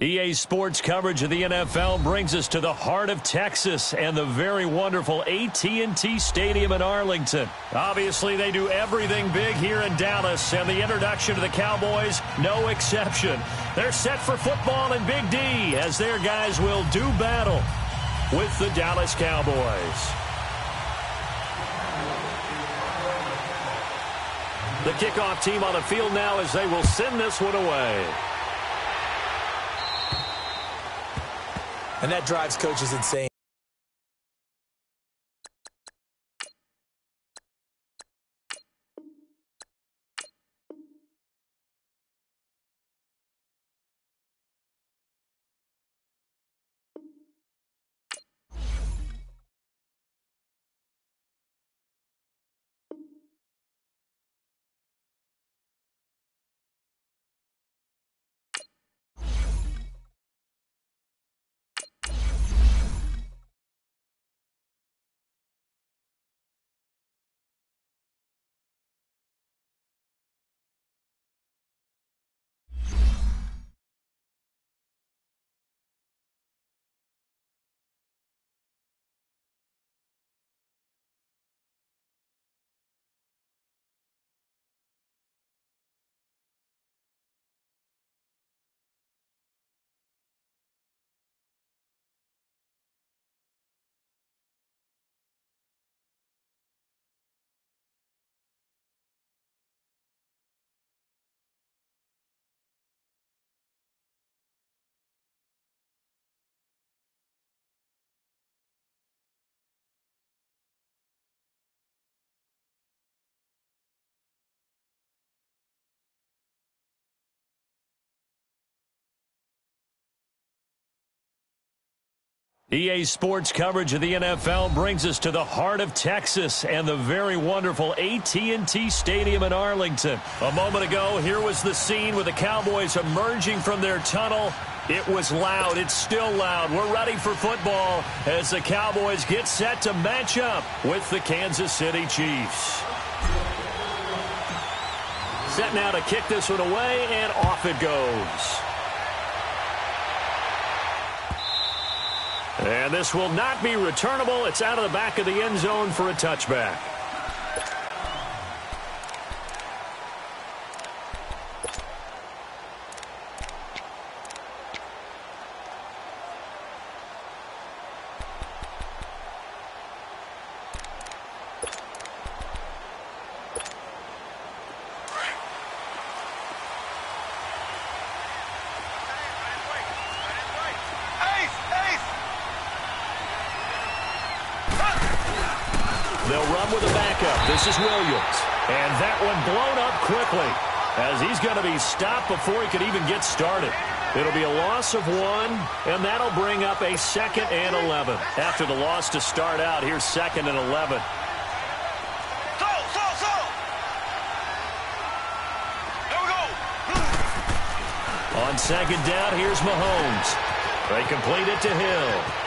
EA Sports coverage of the NFL brings us to the heart of Texas and the very wonderful AT&T Stadium in Arlington. Obviously, they do everything big here in Dallas, and the introduction to the Cowboys, no exception. They're set for football in Big D as their guys will do battle with the Dallas Cowboys. The kickoff team on the field now as they will send this one away. And that drives coaches insane. EA Sports coverage of the NFL brings us to the heart of Texas and the very wonderful AT&T Stadium in Arlington. A moment ago, here was the scene with the Cowboys emerging from their tunnel. It was loud. It's still loud. We're ready for football as the Cowboys get set to match up with the Kansas City Chiefs. Set now to kick this one away, and off it goes. And this will not be returnable. It's out of the back of the end zone for a touchback. They'll run with a backup. This is Williams. And that one blown up quickly as he's going to be stopped before he could even get started. It'll be a loss of 1, and that'll bring up a 2nd and 11. After the loss to start out, here's 2nd and 11. On 2nd down, here's Mahomes. They complete it to Hill.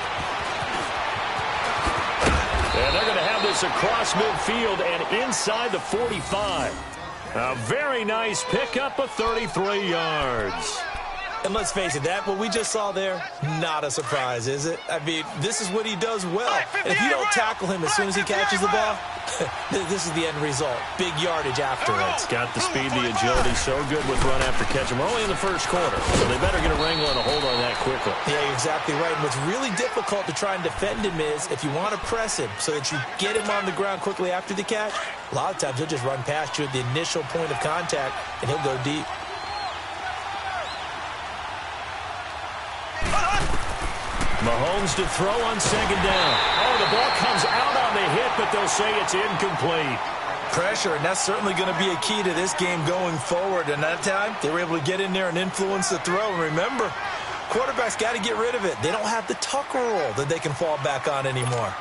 And they're going to have this across midfield and inside the 45. A very nice pickup of 33 yards. And let's face it, that what we just saw there, not a surprise, is it? I mean, this is what he does well. And if you don't tackle him as soon as he catches the ball, this is the end result. Big yardage afterwards. Got the speed, the agility, so good with run after catch. We're only in the first quarter, so they better get a wrangle and a hold on that quickly. Yeah, you're exactly right. And what's really difficult to try and defend him is if you want to press him so that you get him on the ground quickly after the catch, a lot of times he'll just run past you at the initial point of contact, and he'll go deep. Mahomes to throw on 2nd down. Oh, the ball comes out on the hit, but they'll say it's incomplete. Pressure, and that's certainly going to be a key to this game going forward. And that time, they were able to get in there and influence the throw. And remember, quarterbacks got to get rid of it. They don't have the Tucker rule that they can fall back on anymore.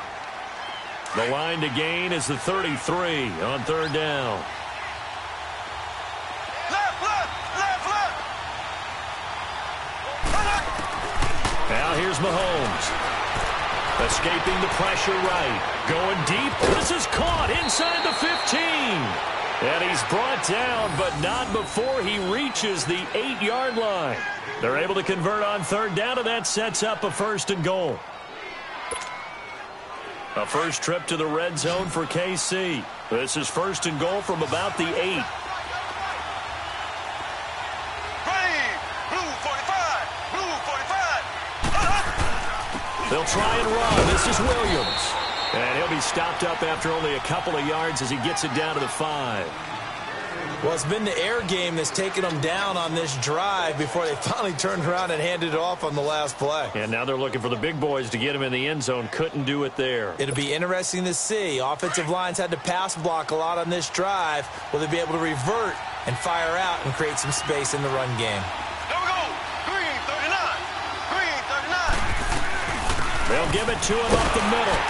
The line to gain is the 33 on 3rd down. Now here's Mahomes. Escaping the pressure right. Going deep. This is caught inside the 15. And he's brought down, but not before he reaches the 8-yard line. They're able to convert on third down, and that sets up a 1st and goal. A first trip to the red zone for KC. This is 1st and goal from about the 8. They'll try and run. This is Williams. And he'll be stopped up after only a couple of yards as he gets it down to the 5. Well, it's been the air game that's taken them down on this drive before they finally turned around and handed it off on the last play. And now they're looking for the big boys to get him in the end zone. Couldn't do it there. It'll be interesting to see. Offensive lines had to pass block a lot on this drive. Will they be able to revert and fire out and create some space in the run game? They'll give it to him up the middle.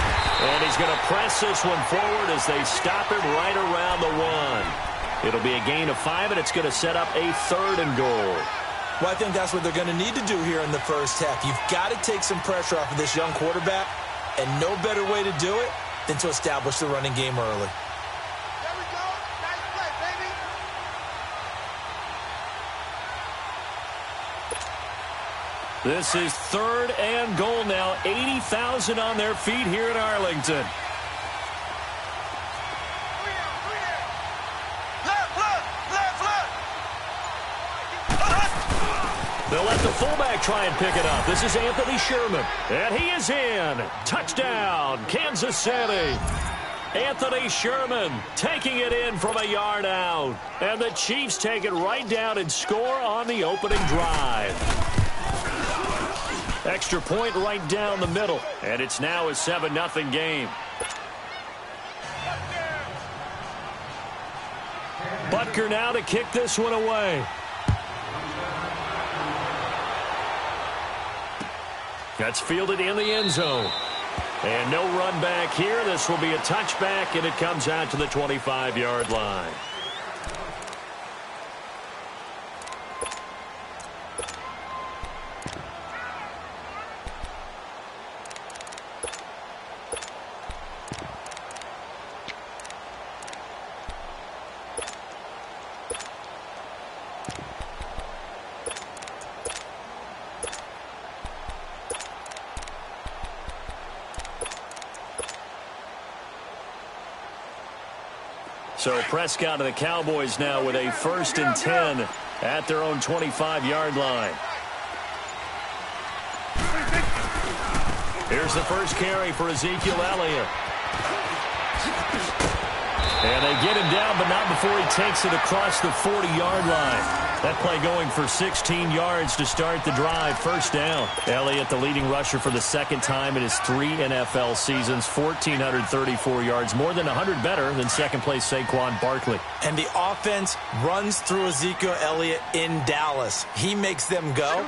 And he's going to press this one forward as they stop him right around the 1. It'll be a gain of 5, and it's going to set up a 3rd and goal. Well, I think that's what they're going to need to do here in the first half. You've got to take some pressure off of this young quarterback, and no better way to do it than to establish the running game early. There we go. Nice play, baby. This is 3rd and goal now. 80,000 on their feet here in Arlington. They'll let the fullback try and pick it up. This is Anthony Sherman. And he is in. Touchdown, Kansas City. Anthony Sherman taking it in from a yard out. And the Chiefs take it right down and score on the opening drive. Extra point right down the middle. And it's now a 7-0 game. Butker now to kick this one away. That's fielded in the end zone. And no run back here. This will be a touchback, and it comes out to the 25-yard line. So Prescott and the Cowboys now with a 1st and 10 at their own 25-yard line. Here's the first carry for Ezekiel Elliott. And they get him down, but not before he takes it across the 40-yard line. That play going for 16 yards to start the drive. First down. Elliott, the leading rusher for the second time in his 3 NFL seasons. 1,434 yards, more than 100 better than second-place Saquon Barkley. And the offense runs through Ezekiel Elliott in Dallas. He makes them go.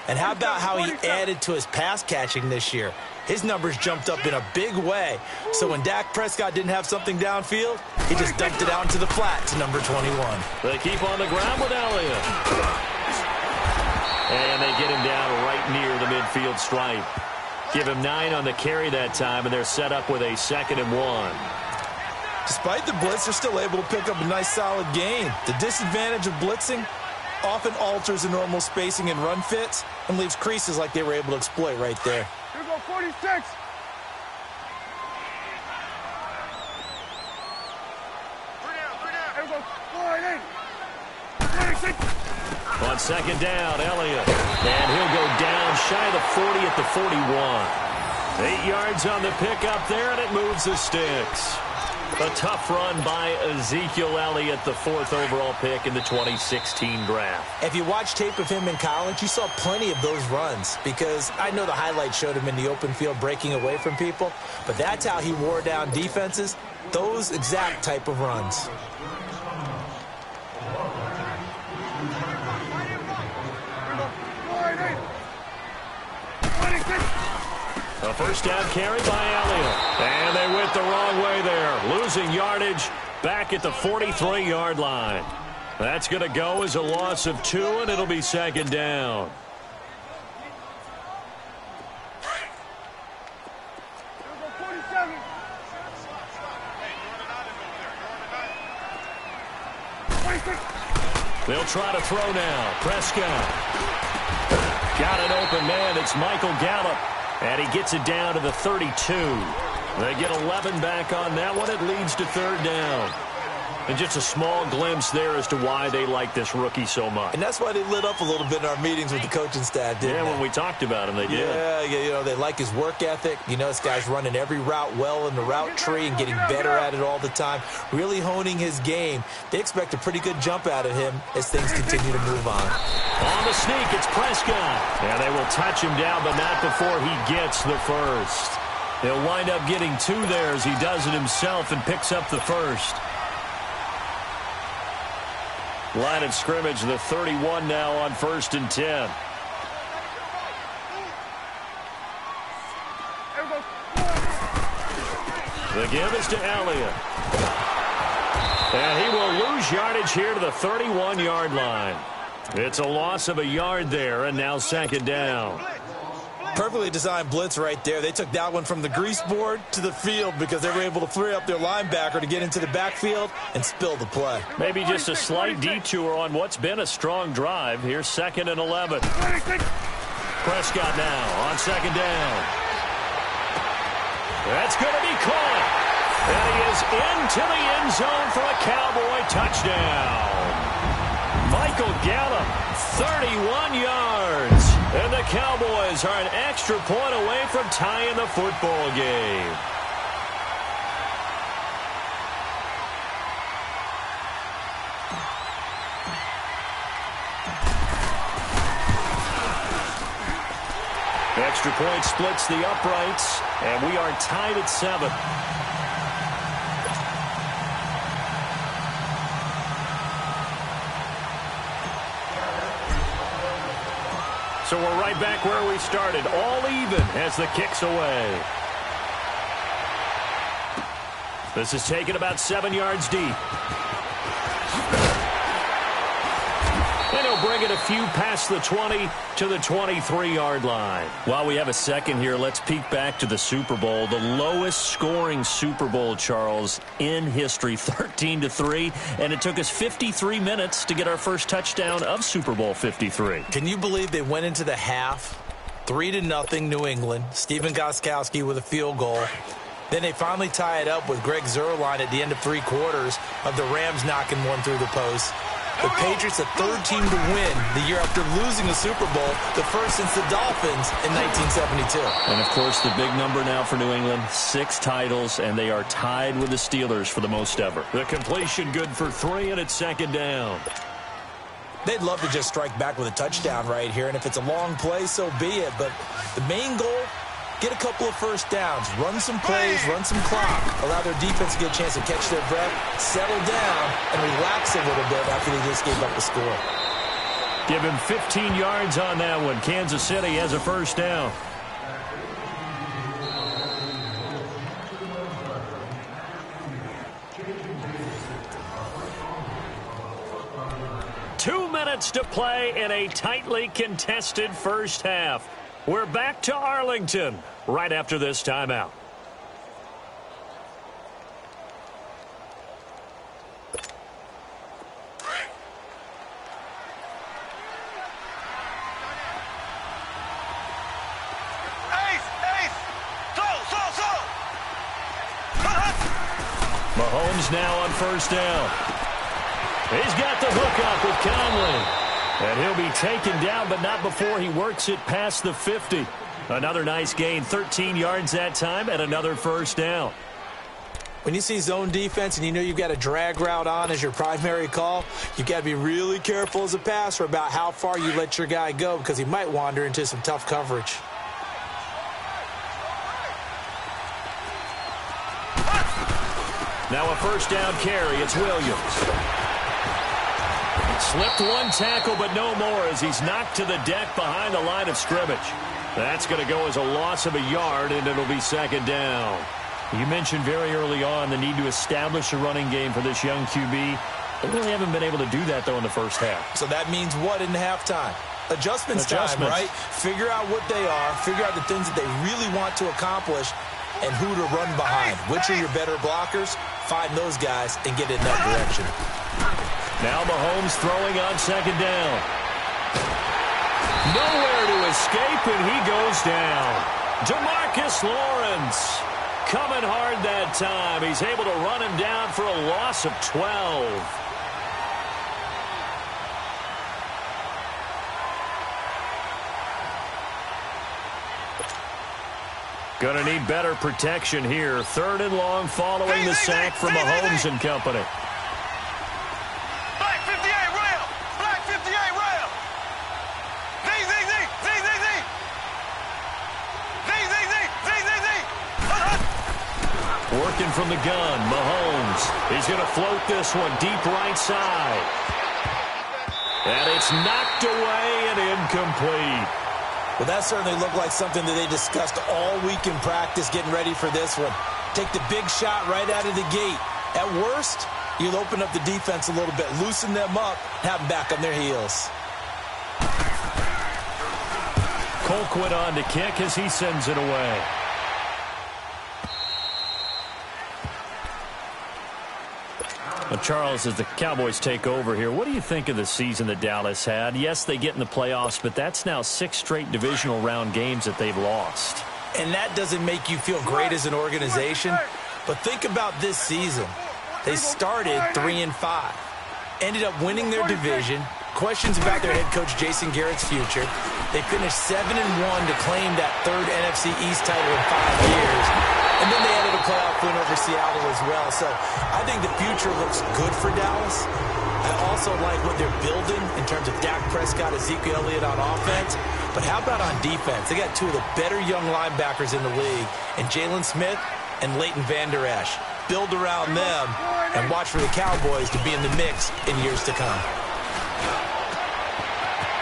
And how about how he added to his pass catching this year? His numbers jumped up in a big way. So when Dak Prescott didn't have something downfield, he just dumped it out into the flat to number 21. They keep on the ground with Elliott. And they get him down right near the midfield stripe. Give him 9 on the carry that time, and they're set up with a 2nd and 1. Despite the blitz, they're still able to pick up a nice solid gain. The disadvantage of blitzing often alters the normal spacing and run fits and leaves creases like they were able to exploit right there. Here we go, 46. Here we go, 48. 26. On second down, Elliott. And he'll go down shy of the 40 at the 41. 8 yards on the pickup there, and it moves the sticks. A tough run by Ezekiel Elliott, the 4th overall pick in the 2016 draft. If you watch tape of him in college, you saw plenty of those runs because I know the highlights showed him in the open field breaking away from people, but that's how he wore down defenses, those exact type of runs. A first down carry by Elliott. And they went the wrong way there. Losing yardage back at the 43-yard line. That's going to go as a loss of 2, and it'll be 2nd down. They'll try to throw now. Prescott. Got an open man. It's Michael Gallup. And he gets it down to the 32. They get 11 back on that one. It leads to third down. And just a small glimpse there as to why they like this rookie so much. And that's why they lit up a little bit in our meetings with the coaching staff, didn't they? Yeah, when we talked about him, they did. Yeah, you know, they like his work ethic. You know, this guy's running every route well in the route tree and getting better at it all the time, really honing his game. They expect a pretty good jump out of him as things continue to move on. On the sneak, it's Prescott. And they will touch him down, but not before he gets the first. He'll wind up getting 2 there as he does it himself and picks up the first. Line of scrimmage, the 31 now on 1st and 10. The give is to Elliott. And he will lose yardage here to the 31-yard line. It's a loss of a yard there, and now 2nd down. Perfectly designed blitz right there. They took that one from the grease board to the field because they were able to free up their linebacker to get into the backfield and spill the play. Maybe just a slight detour on what's been a strong drive. Here's 2nd and 11. Prescott now on 2nd down. That's going to be caught. And he is into the end zone for a Cowboy touchdown. Michael Gallup, 31 yards. And the Cowboys are an extra point away from tying the football game. Extra point splits the uprights, and we are tied at 7. So we're right back where we started, all even as the kick's away. This is taken about 7 yards deep. And he'll bring it a few past the 20 to the 23-yard line. While we have a second here, let's peek back to the Super Bowl. The lowest scoring Super Bowl, Charles, in history, 13-3. And it took us 53 minutes to get our first touchdown of Super Bowl 53. Can you believe they went into the half, 3-0 New England, Stephen Gostkowski with a field goal. Then they finally tie it up with Greg Zuerlein at the end of 3 quarters of the Rams knocking one through the post. The Patriots, the 3rd team to win the year after losing the Super Bowl, the first since the Dolphins in 1972. And, of course, the big number now for New England, 6 titles, and they are tied with the Steelers for the most ever. The completion good for 3, and it's 2nd down. They'd love to just strike back with a touchdown right here, and if it's a long play, so be it. But the main goal, get a couple of first downs, run some plays, run some clock, allow their defense to get a chance to catch their breath, settle down, and relax a little bit after they just gave up the score. Give him 15 yards on that one. Kansas City has a first down. Two minutes to play in a tightly contested first half. We're back to Arlington right after this timeout. Mahomes now on first down. He's got the hook up with Conley. And he'll be taken down, but not before he works it past the 50. Another nice gain, 13 yards that time, and another first down. When you see zone defense and you know you've got a drag route on as your primary call, you've got to be really careful as a passer about how far you let your guy go because he might wander into some tough coverage. Now a first down carry. It's Williams. Slipped one tackle, but no more as he's knocked to the deck behind the line of scrimmage. That's going to go as a loss of a yard, and it'll be 2nd down. You mentioned very early on the need to establish a running game for this young QB. They really haven't been able to do that, though, in the first half. So that means what in halftime? Adjustments time, right? Figure out what they are, figure out the things that they really want to accomplish, and who to run behind. Which are your better blockers? Find those guys and get in that direction. Now Mahomes throwing on second down. Nowhere to escape, and he goes down. DeMarcus Lawrence coming hard that time. He's able to run him down for a loss of 12. Going to need better protection here. 3rd and long following the sack from Mahomes and company. Black 58 rail. Black 58 rail. Z. Working from the gun, Mahomes. He's going to float this one deep right side. And it's knocked away and incomplete. Well, that certainly looked like something that they discussed all week in practice getting ready for this one. Take the big shot right out of the gate. At worst, you'll open up the defense a little bit, loosen them up, have them back on their heels. Colquitt on to kick as he sends it away. Well, Charles, as the Cowboys take over here, what do you think of the season that Dallas had? Yes, they get in the playoffs, but that's now 6 straight divisional round games that they've lost. And that doesn't make you feel great as an organization. But think about this season. They started 3-5, ended up winning their division. Questions about their head coach Jason Garrett's future. They finished 7-1 to claim that 3rd NFC East title in 5 years. And then they added a playoff win over Seattle as well. So I think the future looks good for Dallas. I also like what they're building in terms of Dak Prescott, Ezekiel Elliott on offense. But how about on defense? They got 2 of the better young linebackers in the league, and Jalen Smith and Leighton Vander Esch. Build around them and watch for the Cowboys to be in the mix in years to come.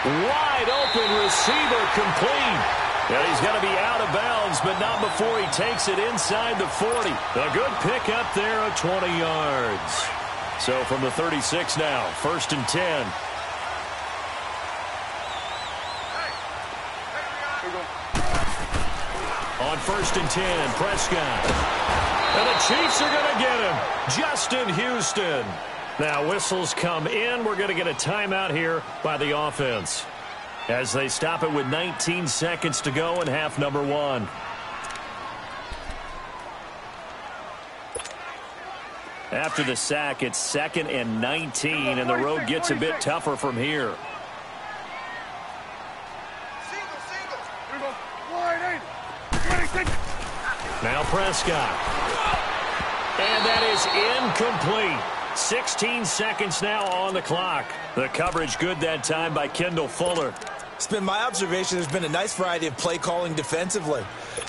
Wide open receiver complete. And he's going to be out of bounds, but not before he takes it inside the 40. A good pickup there of 20 yards. So from the 36 now, 1st and 10. On 1st and 10, Prescott. And the Chiefs are going to get him. Justin Houston. Now whistles come in. We're going to get a timeout here by the offense, as they stop it with 19 seconds to go in half number 1. After the sack, it's 2nd and 19, and the road gets a bit tougher from here. Now Prescott. And that is incomplete. 16 seconds now on the clock. The coverage good that time by Kendall Fuller. It's been my observation there's been a nice variety of play calling defensively.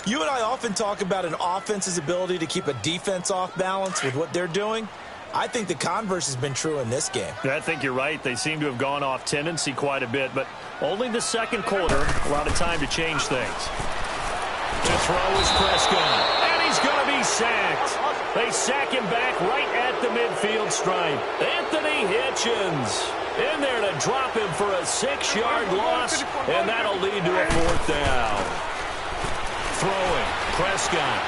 You and I often talk about an offense's ability to keep a defense off balance with what they're doing. I think the converse has been true in this game. I think you're right. They seem to have gone off tendency quite a bit, but only the 2nd quarter, a lot of time to change things. To throw is Prescott, and he's going to be sacked. They sack him back right at the midfield stripe. Anthony Hitchens in there to drop him for a 6-yard loss, and that'll lead to a 4th down. Throwing, Prescott.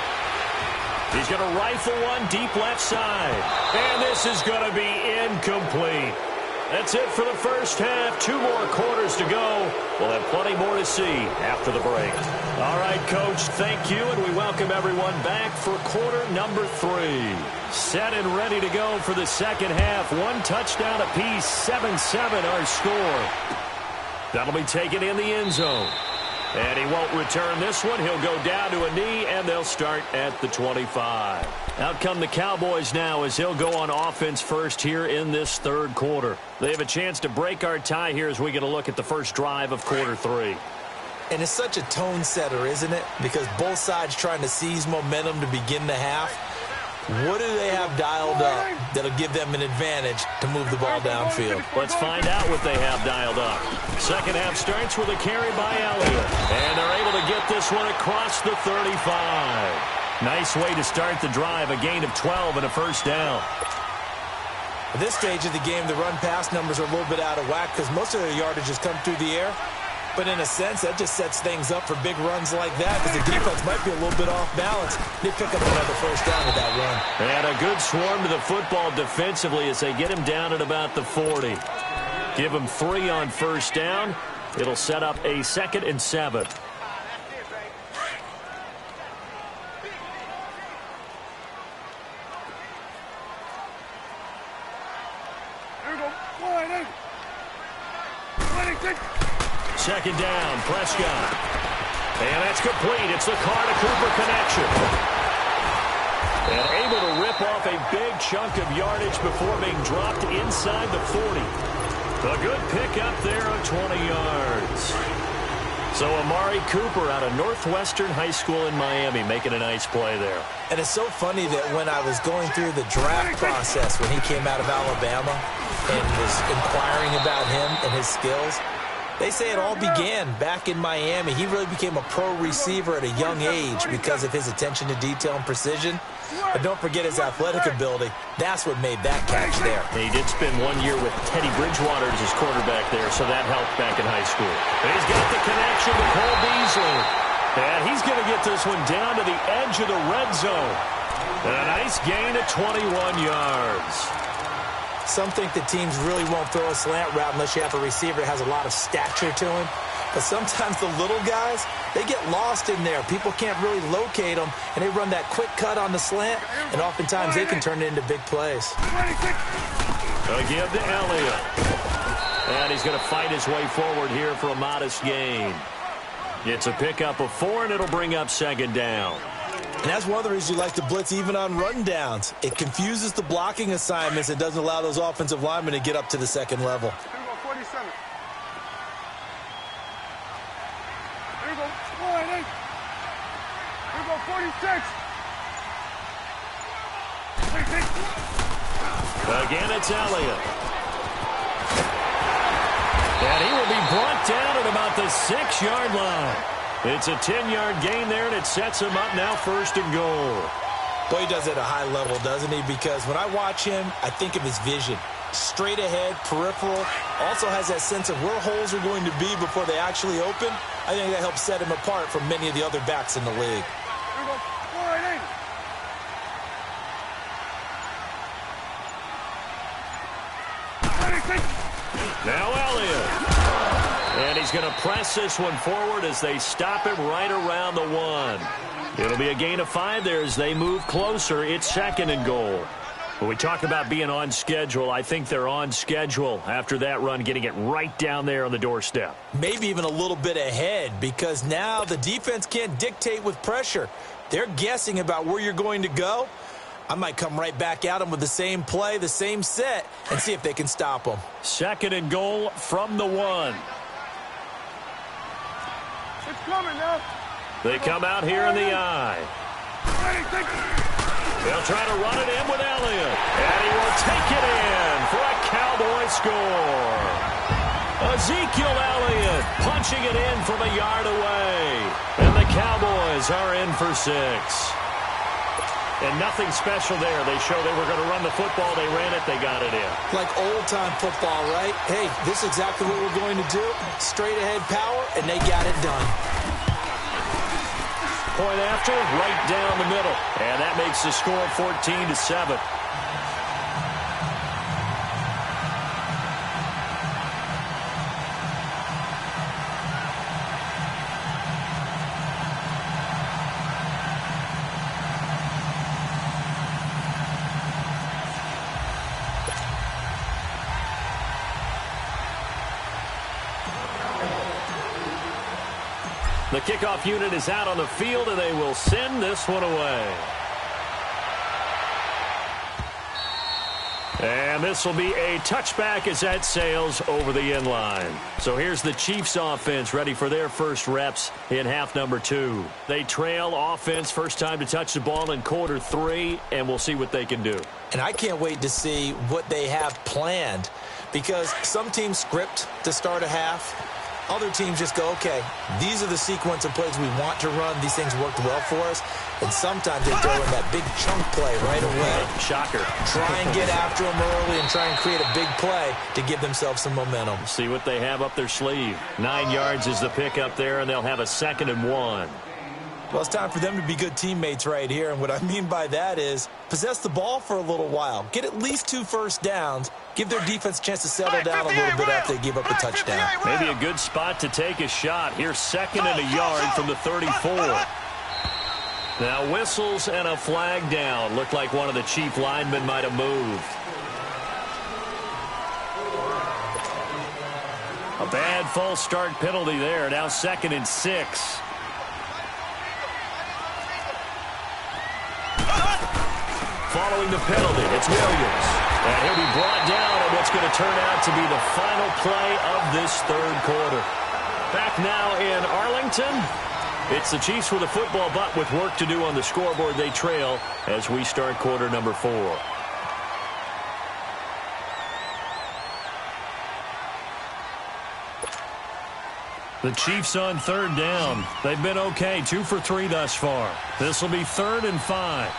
He's going to rifle one deep left side, and this is going to be incomplete. That's it for the first half. 2 more quarters to go. We'll have plenty more to see after the break. All right, Coach, thank you, and we welcome everyone back for quarter number 3. Set and ready to go for the second half. 1 touchdown apiece, 7-7 our score. That'll be taken in the end zone. And he won't return this one. He'll go down to a knee, and they'll start at the 25. Out come the Cowboys now as he'll go on offense first here in this 3rd quarter. They have a chance to break our tie here as we get a look at the first drive of quarter 3. And it's such a tone setter, isn't it? Because both sides trying to seize momentum to begin the half. What do they have dialed up that'll give them an advantage to move the ball downfield? Let's find out what they have dialed up. Second half starts with a carry by Elliott. And they're able to get this one across the 35. Nice way to start the drive. A gain of 12 and a 1st down. At this stage of the game, the run-pass numbers are a little bit out of whack because most of their yardage has come through the air. But in a sense, that just sets things up for big runs like that because the defense might be a little bit off balance. They pick up another first down with that run. And a good swarm to the football defensively as they get him down at about the 40. Give him 3 on first down. It'll set up a 2nd and 7. Second down, Prescott. And that's complete. It's the Carr-to-Cooper connection. And able to rip off a big chunk of yardage before being dropped inside the 40. A good pickup there of 20 yards. So Amari Cooper out of Northwestern High School in Miami making a nice play there. And it's so funny that when I was going through the draft process when he came out of Alabama and was inquiring about him and his skills, they say it all began back in Miami. He really became a pro receiver at a young age because of his attention to detail and precision. But don't forget his athletic ability. That's what made that catch there. He did spend 1 year with Teddy Bridgewater as his quarterback there, so that helped back in high school. And he's got the connection to Cole Beasley. And he's going to get this one down to the edge of the red zone. And a nice gain of 21 yards. Some think that teams really won't throw a slant route unless you have a receiver that has a lot of stature to him. But sometimes the little guys, they get lost in there. People can't really locate them, and they run that quick cut on the slant, and oftentimes they can turn it into big plays. A give to Elliott. And he's going to fight his way forward here for a modest gain. It's a pickup of 4, and it'll bring up 2nd down. And that's one of the reasons you like to blitz even on rundowns. It confuses the blocking assignments. It doesn't allow those offensive linemen to get up to the second level. Here we go, 47. Here we go, 48. Here we go, 46. 46. Again, it's Elliott. And he will be brought down at about the 6-yard line. It's a 10-yard gain there, and it sets him up now 1st and goal. Boy, he does it at a high level, doesn't he? Because when I watch him, I think of his vision. Straight ahead, peripheral. Also has that sense of where holes are going to be before they actually open. I think that helps set him apart from many of the other backs in the league. Here we go, 488. Now Elliott. And he's going to press this one forward as they stop him right around the 1. It'll be a gain of 5 there as they move closer. It's 2nd and goal. When we talk about being on schedule, I think they're on schedule after that run, getting it right down there on the doorstep. Maybe even a little bit ahead because now the defense can't dictate with pressure. They're guessing about where you're going to go. I might come right back at them with the same play, the same set, and see if they can stop them. 2nd and goal from the 1. It's coming now. They come out here in the eye. They'll try to run it in with Elliott. And he will take it in for a Cowboy score. Ezekiel Elliott punching it in from a yard away. And the Cowboys are in for 6. And nothing special there. They showed they were going to run the football. They ran it. They got it in. Like old-time football, right? Hey, this is exactly what we're going to do. Straight-ahead power, and they got it done. Point after, right down the middle. And that makes the score 14-7. The kickoff unit is out on the field, and they will send this one away. And this will be a touchback as that sails over the end line. So here's the Chiefs offense ready for their first reps in half number 2. They trail offense, first time to touch the ball in quarter 3, and we'll see what they can do. And I can't wait to see what they have planned because some teams script to start a half. Other teams just go, okay, these are the sequence of plays we want to run. These things worked well for us. And sometimes they throw in that big chunk play right away. Shocker. Try and get after them early and try and create a big play to give themselves some momentum. See what they have up their sleeve. 9 yards is the pick up there, and they'll have a 2nd and 1. Well, it's time for them to be good teammates right here. And what I mean by that is possess the ball for a little while. Get at least 2 first downs. Give their defense a chance to settle down a little bit after they give up a touchdown. Maybe a good spot to take a shot. Here's 2nd and a yard from the 34. Now whistles and a flag down. Looked like one of the chief linemen might have moved. A bad false start penalty there. Now 2nd and 6. Following the penalty, it's Williams. And he'll be brought down on what's going to turn out to be the final play of this 3rd quarter. Back now in Arlington. It's the Chiefs with a football, but with work to do on the scoreboard, they trail as we start quarter number 4. The Chiefs on 3rd down. They've been okay, 2 for 3 thus far. This will be 3rd and 5.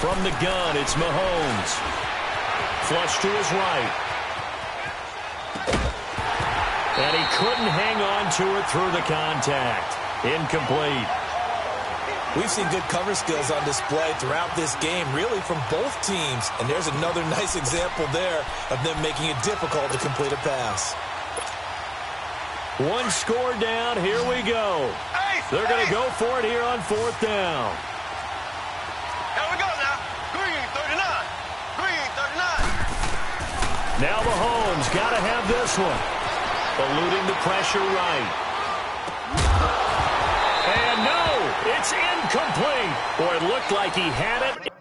From the gun, it's Mahomes. Flush to his right. And he couldn't hang on to it through the contact. Incomplete. We've seen good cover skills on display throughout this game, really from both teams. And there's another nice example there of them making it difficult to complete a pass. 1 score down. Here we go. They're going to go for it here on 4th down. Now Mahomes got to have this one. Eluding the pressure right. And no, it's incomplete. Boy, it looked like he had it.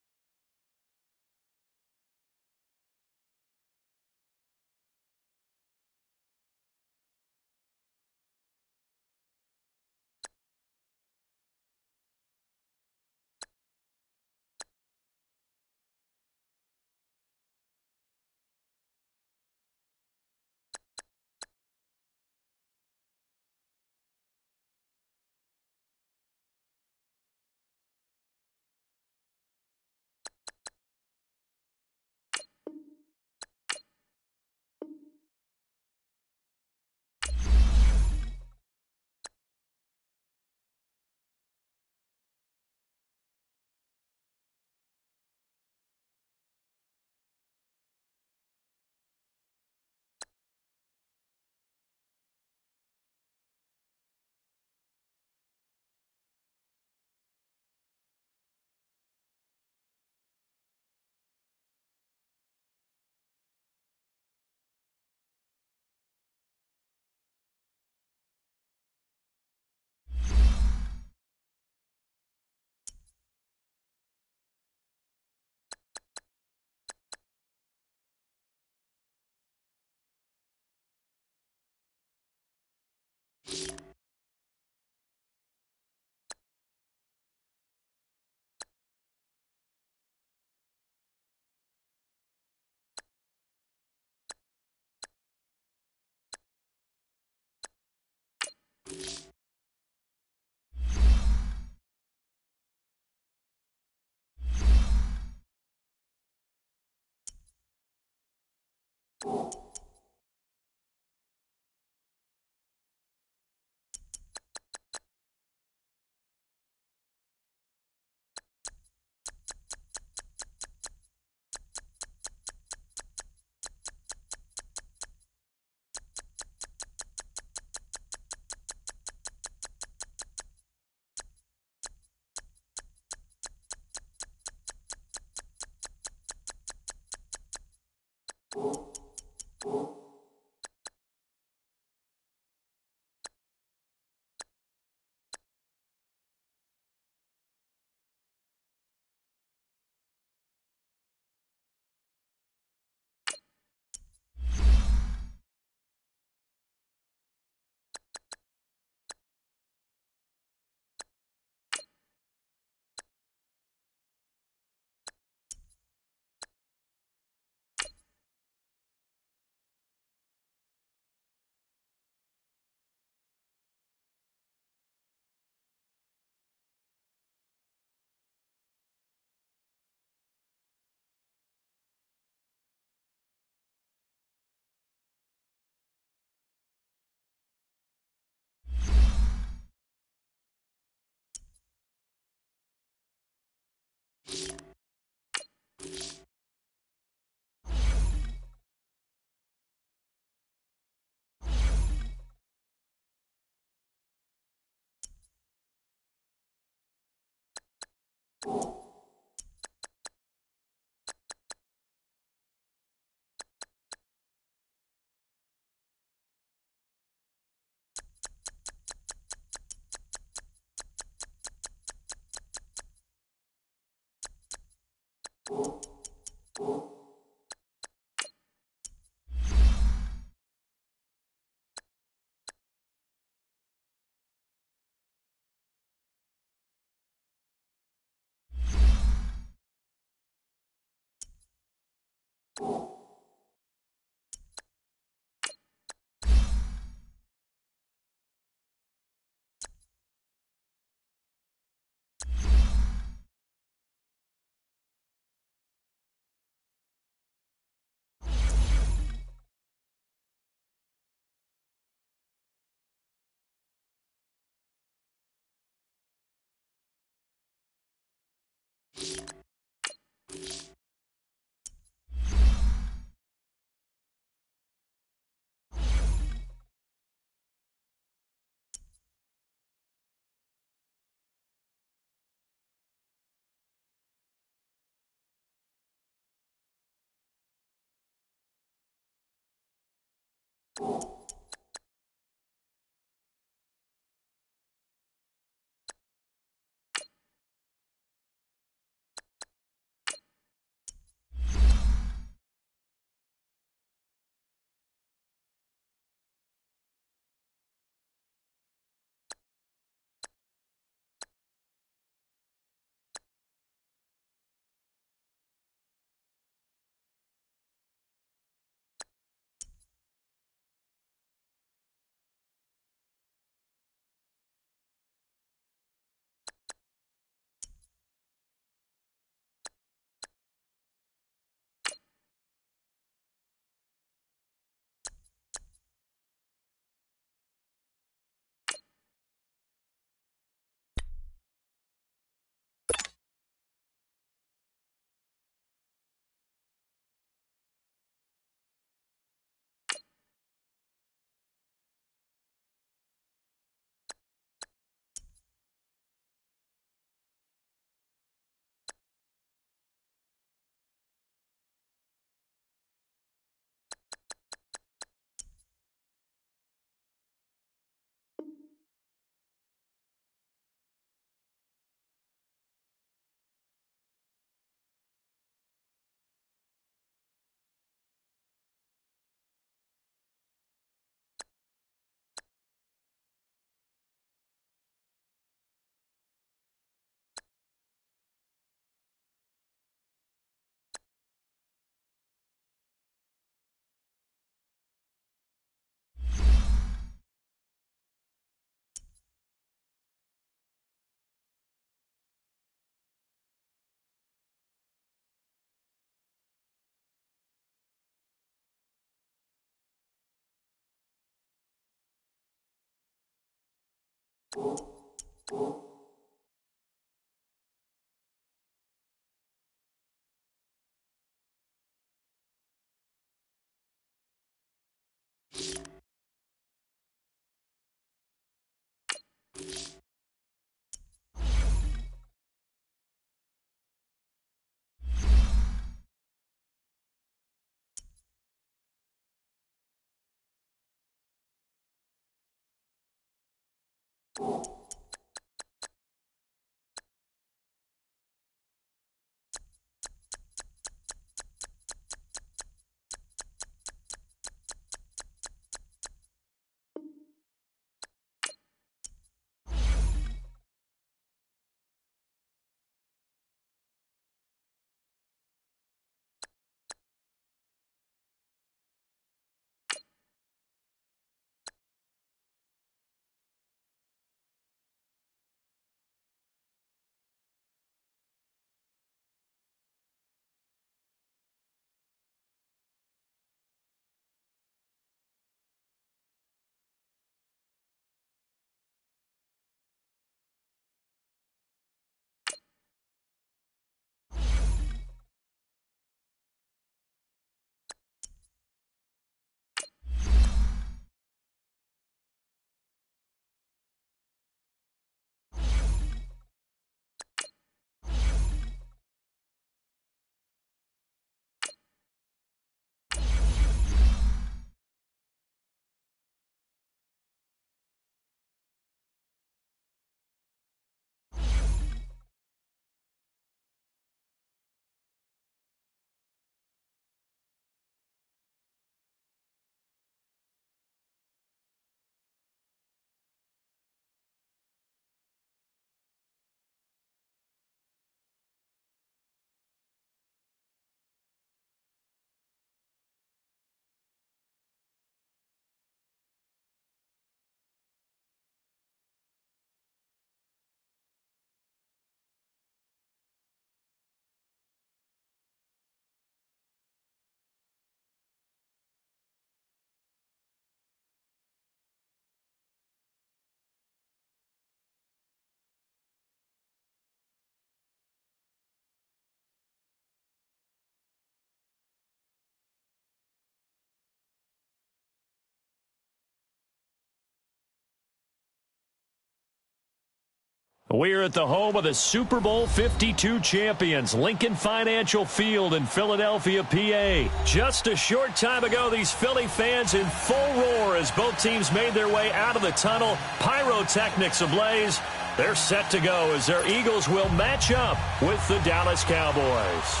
We're at the home of the Super Bowl 52 champions, Lincoln Financial Field in Philadelphia, PA. Just a short time ago, these Philly fans in full roar as both teams made their way out of the tunnel. Pyrotechnics ablaze. They're set to go as their Eagles will match up with the Dallas Cowboys.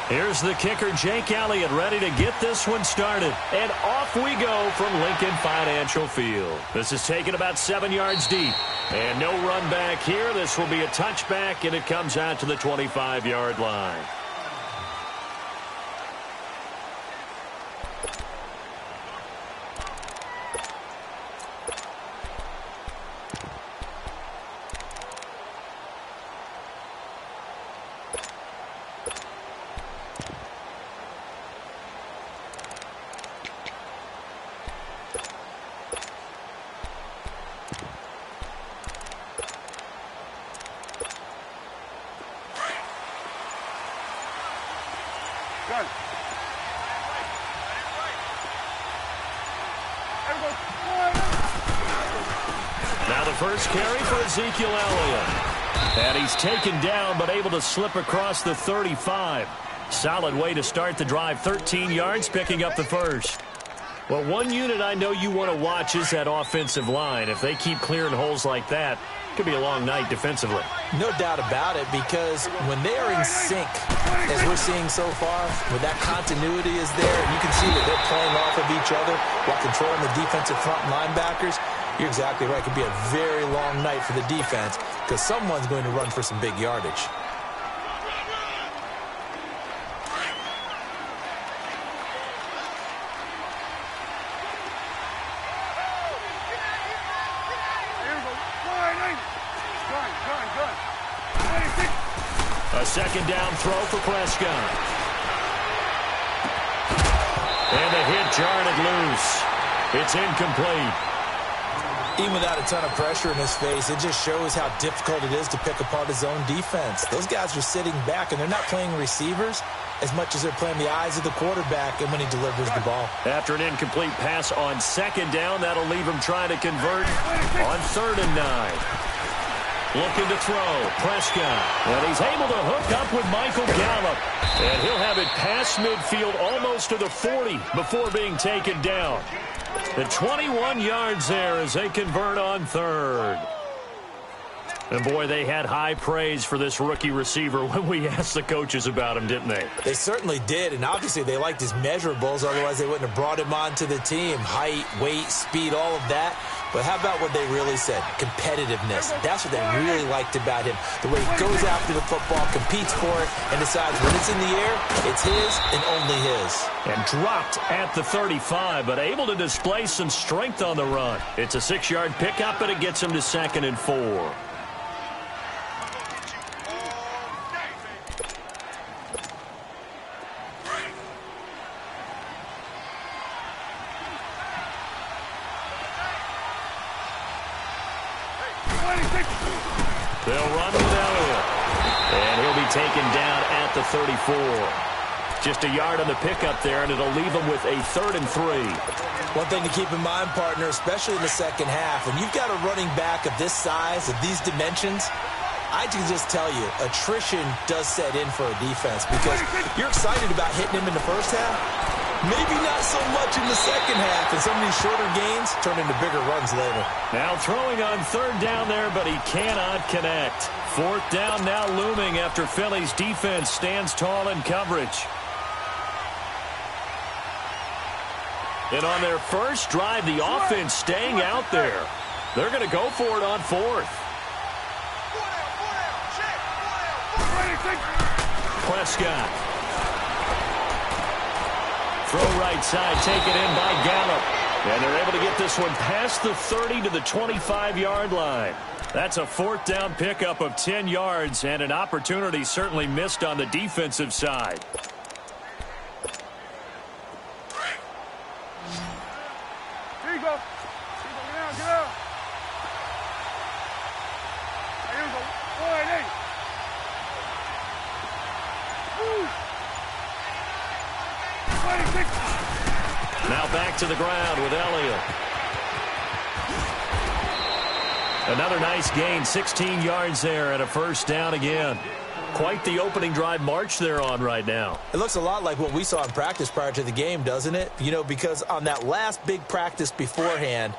Here's the kicker, Jake Elliott, ready to get this one started. And off we go from Lincoln Financial Field. This is taken about 7 yards deep. And no run back here. This will be a touchback, and it comes out to the 25-yard line. Now the first carry for Ezekiel Elliott. And he's taken down but able to slip across the 35. Solid way to start the drive. 13 yards, picking up the first. Well, one unit I know you want to watch is that offensive line. If they keep clearing holes like that, it could be a long night defensively. No doubt about it, because when they are in sync, as we're seeing so far, when that continuity is there, you can see that they're playing off of each other while controlling the defensive front linebackers. You're exactly right. It could be a very long night for the defense because someone's going to run for some big yardage. A second down throw for Prescott. And the hit jarred it loose. It's incomplete. Even without a ton of pressure in his face, it just shows how difficult it is to pick apart his own defense. Those guys are sitting back, and they're not playing receivers as much as they're playing the eyes of the quarterback and when he delivers the ball. After an incomplete pass on second down, that'll leave him trying to convert on 3rd and 9. Looking to throw, Prescott. And he's able to hook up with Michael Gallup. And he'll have it past midfield almost to the 40 before being taken down. The 21 yards there as they convert on 3rd. And, boy, they had high praise for this rookie receiver when we asked the coaches about him, didn't they? They certainly did, and obviously they liked his measurables. Otherwise, they wouldn't have brought him onto the team. Height, weight, speed, all of that. But how about what they really said? Competitiveness. That's what they really liked about him. The way he goes after the football, competes for it, and decides when it's in the air, it's his and only his. And dropped at the 35, but able to display some strength on the run. It's a 6-yard pickup, and it gets him to 2nd and 4. They'll run with Elliott. And he'll be taken down at the 34. Just a yard on the pickup there, and it'll leave him with a 3rd and 3. One thing to keep in mind, partner, especially in the second half, when you've got a running back of this size, of these dimensions, I can just tell you, attrition does set in for a defense because you're excited about hitting him in the first half. Maybe not so much in the second half, and some of these shorter gains turn into bigger runs later. Now throwing on 3rd down there, but he cannot connect. 4th down now looming after Philly's defense stands tall in coverage. And on their first drive, the offense staying out there. They're going to go for it on 4th. Prescott. Throw right side, taken in by Gallup. And they're able to get this one past the 30 to the 25-yard line. That's a 4th down pickup of 10 yards and an opportunity certainly missed on the defensive side. Here you go. Get out, get out. Here we go. 4-8. Woo. 26. Now back to the ground with Elliott. Another nice gain, 16 yards there and a first down again. Quite the opening drive march they're on right now. It looks a lot like what we saw in practice prior to the game, doesn't it? You know, because on that last big practice beforehand,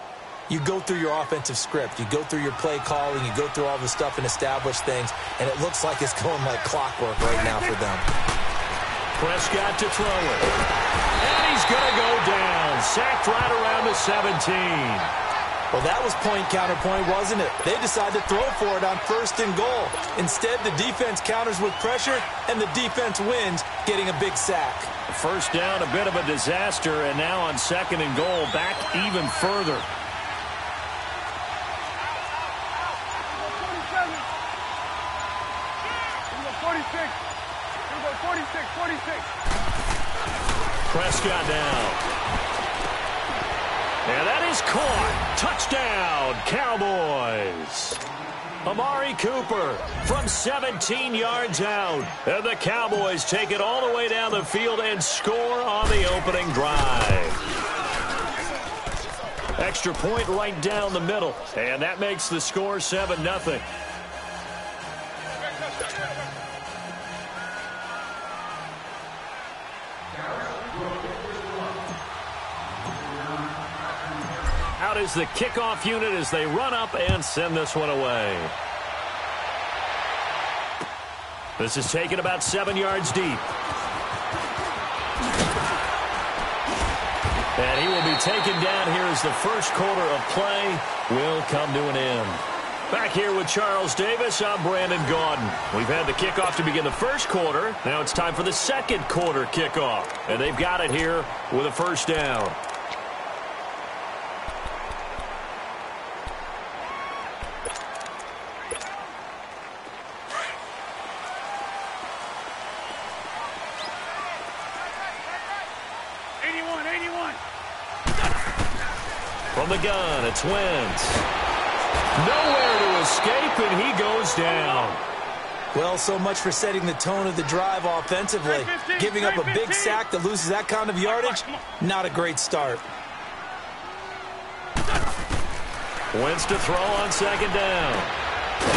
you go through your offensive script. You go through your play calling. You go through all the stuff and establish things. And it looks like it's going like clockwork right now for them. Prescott to throw it. And he's going to go down. Sacked right around the 17. Well, that was point counterpoint, wasn't it? They decided to throw for it on 1st and goal. Instead, the defense counters with pressure, and the defense wins, getting a big sack. First down, a bit of a disaster, and now on 2nd and goal, back even further. Prescott down. And that is caught. Touchdown, Cowboys. Amari Cooper from 17 yards out. And the Cowboys take it all the way down the field and score on the opening drive. Extra point right down the middle. And that makes the score 7-0. Out is the kickoff unit as they run up and send this one away. This is taken about 7 yards deep. And he will be taken down here as the first quarter of play will come to an end. Back here with Charles Davis, I'm Brandon Gaudin. We've had the kickoff to begin the first quarter. Now it's time for the second quarter kickoff. And they've got it here with a first down. From the gun, it's Wentz. Nowhere to escape, and he goes down. Well, so much for setting the tone of the drive offensively. Giving up a big sack that loses that kind of yardage, not a great start. Wentz to throw on 2nd down.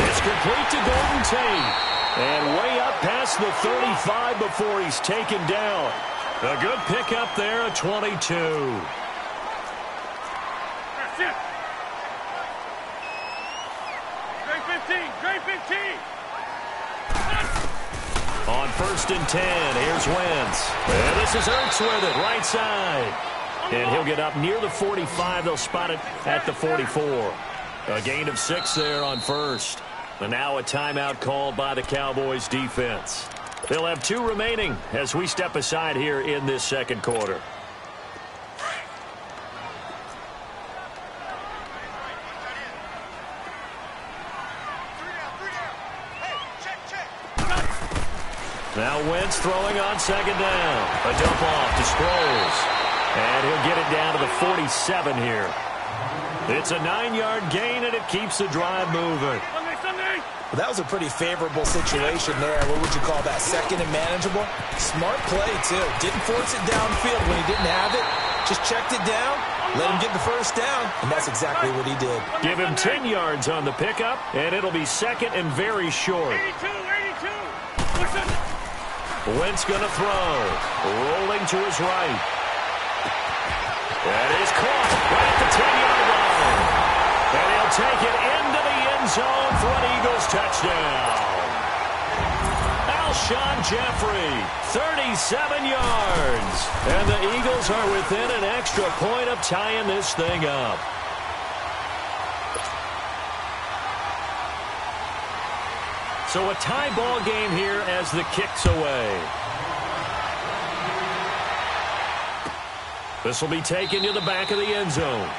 It's complete to Golden Tate. And way up past the 35 before he's taken down. A good pickup there at 22. On 1st and 10, here's Wentz. And this is Ertz with it, right side. And he'll get up near the 45. They'll spot it at the 44. A gain of 6 there on 1st. And now a timeout called by the Cowboys defense. They'll have 2 remaining as we step aside here in this second quarter. Now Wentz throwing on 2nd down. A dump off to Sproles. And he'll get it down to the 47 here. It's a 9-yard gain, and it keeps the drive moving. Well, that was a pretty favorable situation there. What would you call that? 2nd and manageable? Smart play, too. Didn't force it downfield when he didn't have it. Just checked it down, let him get the first down, and that's exactly what he did. Give him 10 yards on the pickup, and it'll be 2nd and very short. 82. Wentz going to throw. Rolling to his right. That is caught right at the 10-yard line. And he'll take it into the end zone for an Eagles touchdown. Alshon Jeffrey, 37 yards. And the Eagles are within an extra point of tying this thing up. So a tie ball game here as the kick's away. This will be taken to the back of the end zone.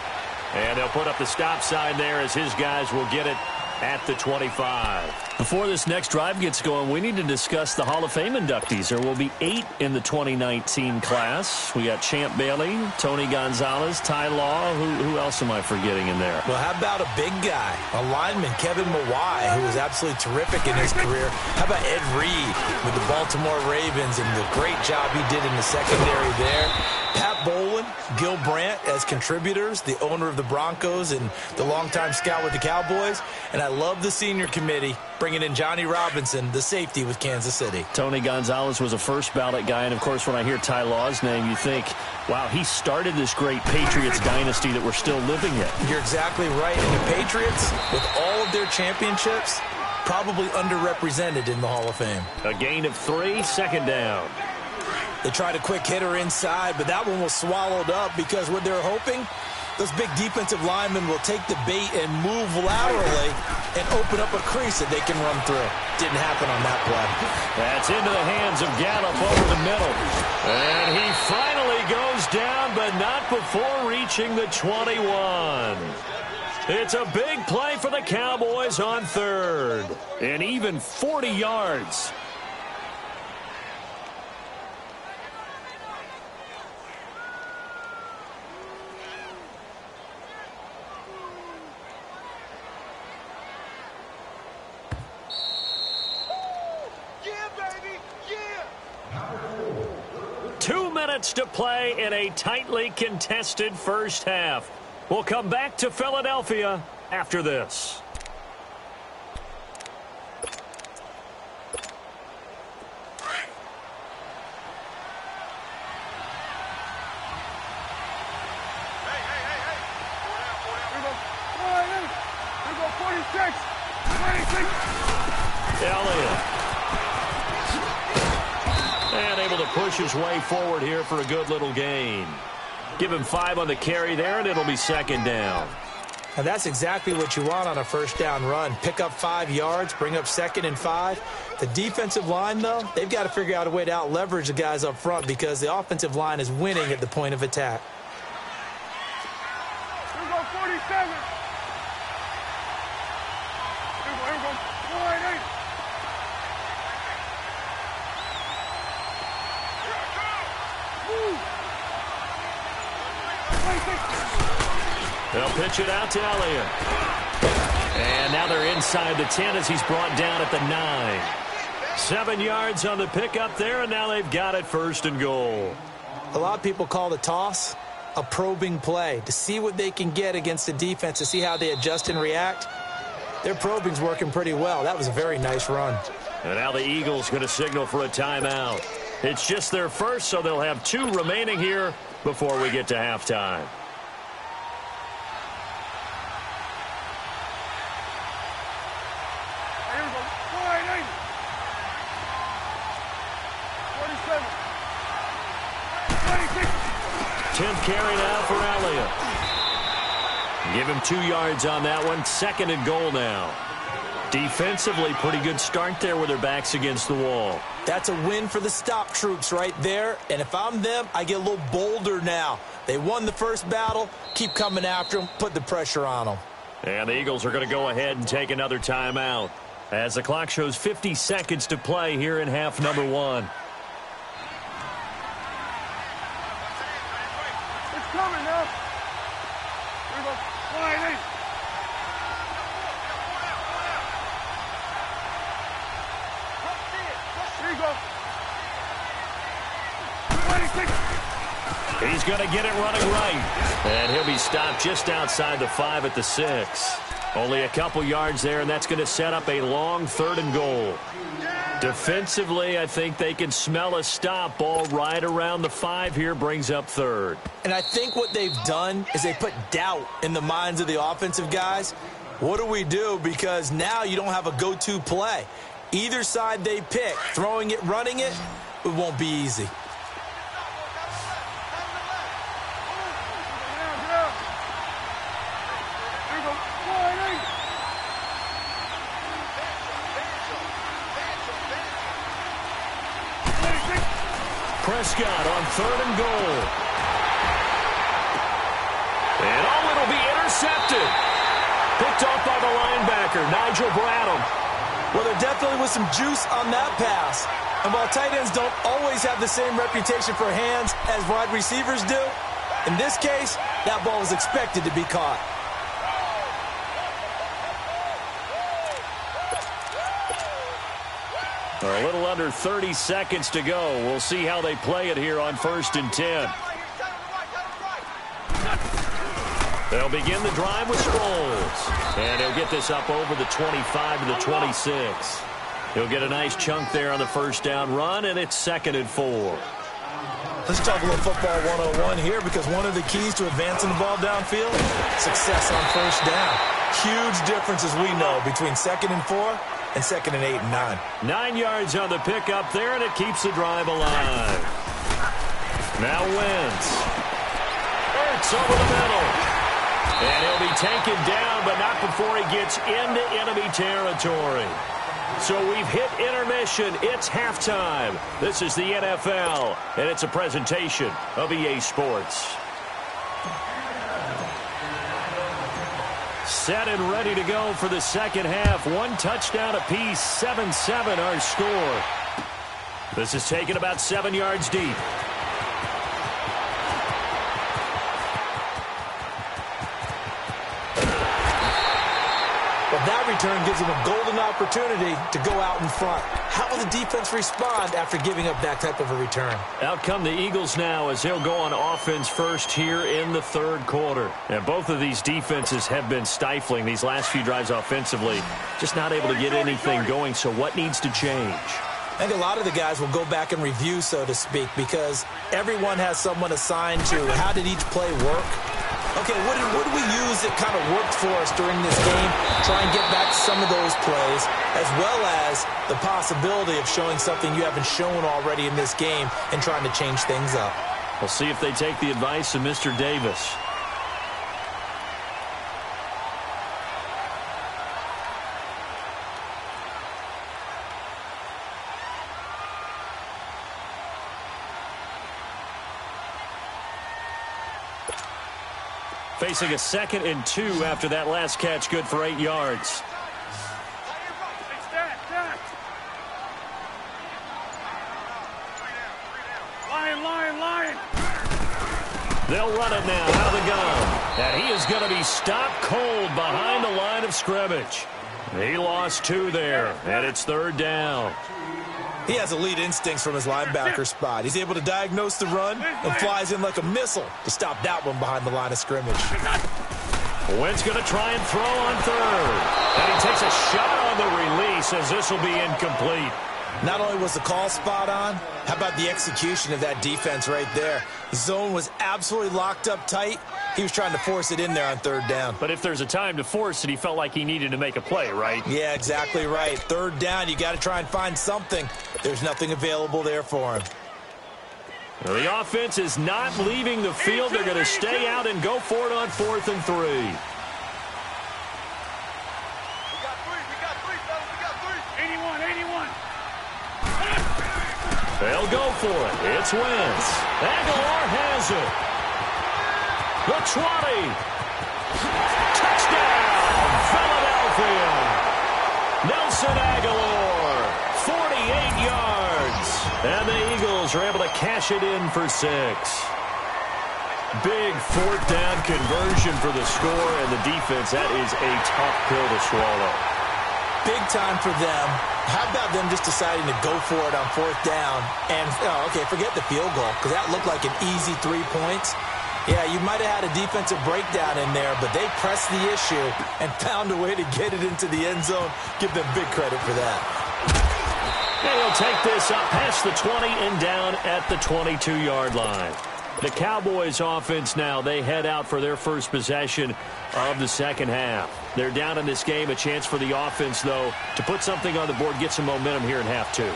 And they'll put up the stop sign there as his guys will get it at the 25. Before this next drive gets going, we need to discuss the Hall of Fame inductees. There will be 8 in the 2019 class. We got Champ Bailey, Tony Gonzalez, Ty Law. Who else am I forgetting in there? Well, how about a big guy, a lineman, Kevin Mawai, who was absolutely terrific in his career. How about Ed Reed with the Baltimore Ravens and the great job he did in the secondary there. Pat Bowlen, them, Gil Brandt as contributors, the owner of the Broncos and the longtime scout with the Cowboys. And I love the senior committee bringing in Johnny Robinson, the safety with Kansas City. Tony Gonzalez was a first ballot guy. And, of course, when I hear Ty Law's name, you think, wow, he started this great Patriots dynasty that we're still living in. You're exactly right. And the Patriots, with all of their championships, probably underrepresented in the Hall of Fame. A gain of 3, second down. They tried a quick hitter inside, but that one was swallowed up because what they're hoping, those big defensive linemen will take the bait and move laterally and open up a crease that they can run through. Didn't happen on that play. That's into the hands of Gallup over the middle. And he finally goes down, but not before reaching the 21. It's a big play for the Cowboys on third. And even 40 yards. Yeah, baby, yeah. 2 minutes to play in a tightly contested first half. We'll come back to Philadelphia after this. Here we go 46, 26. Elliott. And able to push his way forward here for a good little gain. Give him 5 on the carry there, and it'll be second down. And that's exactly what you want on a first down run. Pick up 5 yards, bring up second and 5. The defensive line, though, they've got to figure out a way to out-leverage the guys up front because the offensive line is winning at the point of attack. Here we go 47. Here we go 48. Woo. 26. They'll pitch it out to Elliott. And now they're inside the 10 as he's brought down at the 9. 7 yards on the pickup there, and now they've got it first and goal. A lot of people call the toss a probing play to see what they can get against the defense, to see how they adjust and react. Their probing's working pretty well. That was a very nice run. And now the Eagles going to signal for a timeout. It's just their first, so they'll have 2 remaining here before we get to halftime. Here we go 48. 47. 26. 10th carry now for Elliott. Give him 2 yards on that one. Second and goal now. Defensively, pretty good start there with their backs against the wall. That's a win for the stop troops right there. And if I'm them, I get a little bolder now. They won the first battle. Keep coming after them. Put the pressure on them. And the Eagles are going to go ahead and take another timeout as the clock shows 50 seconds to play here in half number 1. It's coming now. Here we go 48. Here you go. 26. He's going to get it running right. And he'll be stopped just outside the 5 at the 6. Only a couple yards there, and that's going to set up a long third and goal. Defensively, I think they can smell a stop. Ball right around the 5 here, brings up third. And I think what they've done is they put doubt in the minds of the offensive guys. What do we do? Because now you don't have a go-to play. Either side they pick, throwing it, running it, it won't be easy. Get out. Here we go 48. Prescott on third and goal. And it'll be intercepted. Picked off by the linebacker, Nigel Bradham. Well, there definitely was some juice on that pass. And while tight ends don't always have the same reputation for hands as wide receivers do, in this case, that ball was expected to be caught. A little under 30 seconds to go. We'll see how they play it here on 1st and 10. They'll begin the drive with Sproles. And he'll get this up over the 25 to the 26. He'll get a nice chunk there on the first down run, and it's 2nd and 4. Let's talk a little football 101 here, because one of the keys to advancing the ball downfield, success on first down. Huge difference, as we know, between 2nd and 4 and 2nd and 8 and 9. 9 yards on the pickup there, and it keeps the drive alive. Now Wentz. Hurts over the middle. And he'll be taken down, but not before he gets into enemy territory. So we've hit intermission. It's halftime. This is the NFL, and it's a presentation of EA Sports. Set and ready to go for the second half. 1 touchdown apiece, 7-7 our score. This is taken about 7 yards deep. But that return gives them a golden opportunity to go out in front. How will the defense respond after giving up that type of a return? Out come the Eagles now as they'll go on offense first here in the third quarter. And both of these defenses have been stifling these last few drives offensively. Just not able to get anything going, so what needs to change? I think a lot of the guys will go back and review, so to speak, because everyone has someone assigned to how did each play work. Okay, what did we use that kind of worked for us during this game? Try and get back some of those plays, as well as the possibility of showing something you haven't shown already in this game and trying to change things up. We'll see if they take the advice of Mr. Davis. Facing a 2nd and 2 after that last catch, good for 8 yards. Lion. They'll run it now out of the gun. And he is going to be stopped cold behind the line of scrimmage. He lost 2 there, and it's 3rd down. He has elite instincts from his linebacker spot. He's able to diagnose the run and flies in like a missile to stop that one behind the line of scrimmage. Wentz going to try and throw on 3rd. And he takes a shot on the release as this will be incomplete. Not only was the call spot on, how about the execution of that defense right there? The zone was absolutely locked up tight. He was trying to force it in there on 3rd down. But if there's a time to force it, he felt like he needed to make a play, right? Yeah, exactly right. 3rd down, you got to try and find something. There's nothing available there for him. Well, the offense is not leaving the field. They're going to stay out and go for it on 4th and 3. We got 3, fellas. We got 3. 81. They'll go for it. It's Wentz. Aguilar has it. The 20. Touchdown, Philadelphia. Nelson Aguilar, 48 yards. And the Eagles are able to cash it in for 6. Big 4th down conversion for the score, and the defense, that is a tough pill to swallow. Big time for them. How about them just deciding to go for it on 4th down? And, okay, forget the field goal, because that looked like an easy 3 points. Yeah, you might have had a defensive breakdown in there, but they pressed the issue and found a way to get it into the end zone. Give them big credit for that. And he'll take this up past the 20 and down at the 22-yard line. The Cowboys offense now, they head out for their first possession of the second half. They're down in this game. A chance for the offense, though, to put something on the board, get some momentum here in half 2.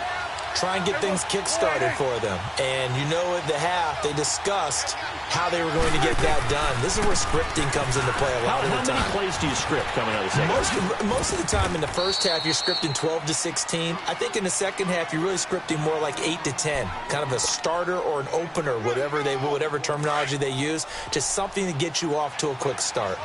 Try and get things kick-started for them. And you know at the half, they discussed how they were going to get that done. This is where scripting comes into play a lot of the time. How many plays do you script coming out of the second half? Most of the time in the first half, you're scripting 12 to 16. I think in the second half, you're really scripting more like 8 to 10. Kind of a starter or an opener, whatever terminology they use. Just something to get you off to a quick start.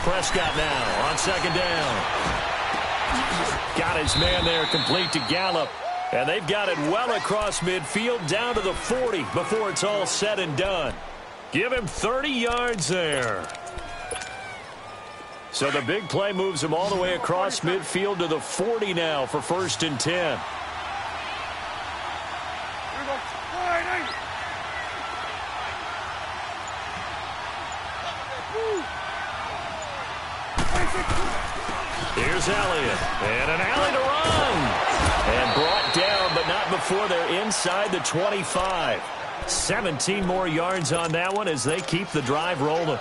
Prescott now on 2nd down. Got his man there complete to Gallup. And they've got it well across midfield down to the 40 before it's all said and done. Give him 30 yards there. So the big play moves him all the way across midfield to the 40 now for 1st and 10. Here's Elliott, and an alley to run. And brought down, but not before they're inside the 25. 17 more yards on that one as they keep the drive rolling.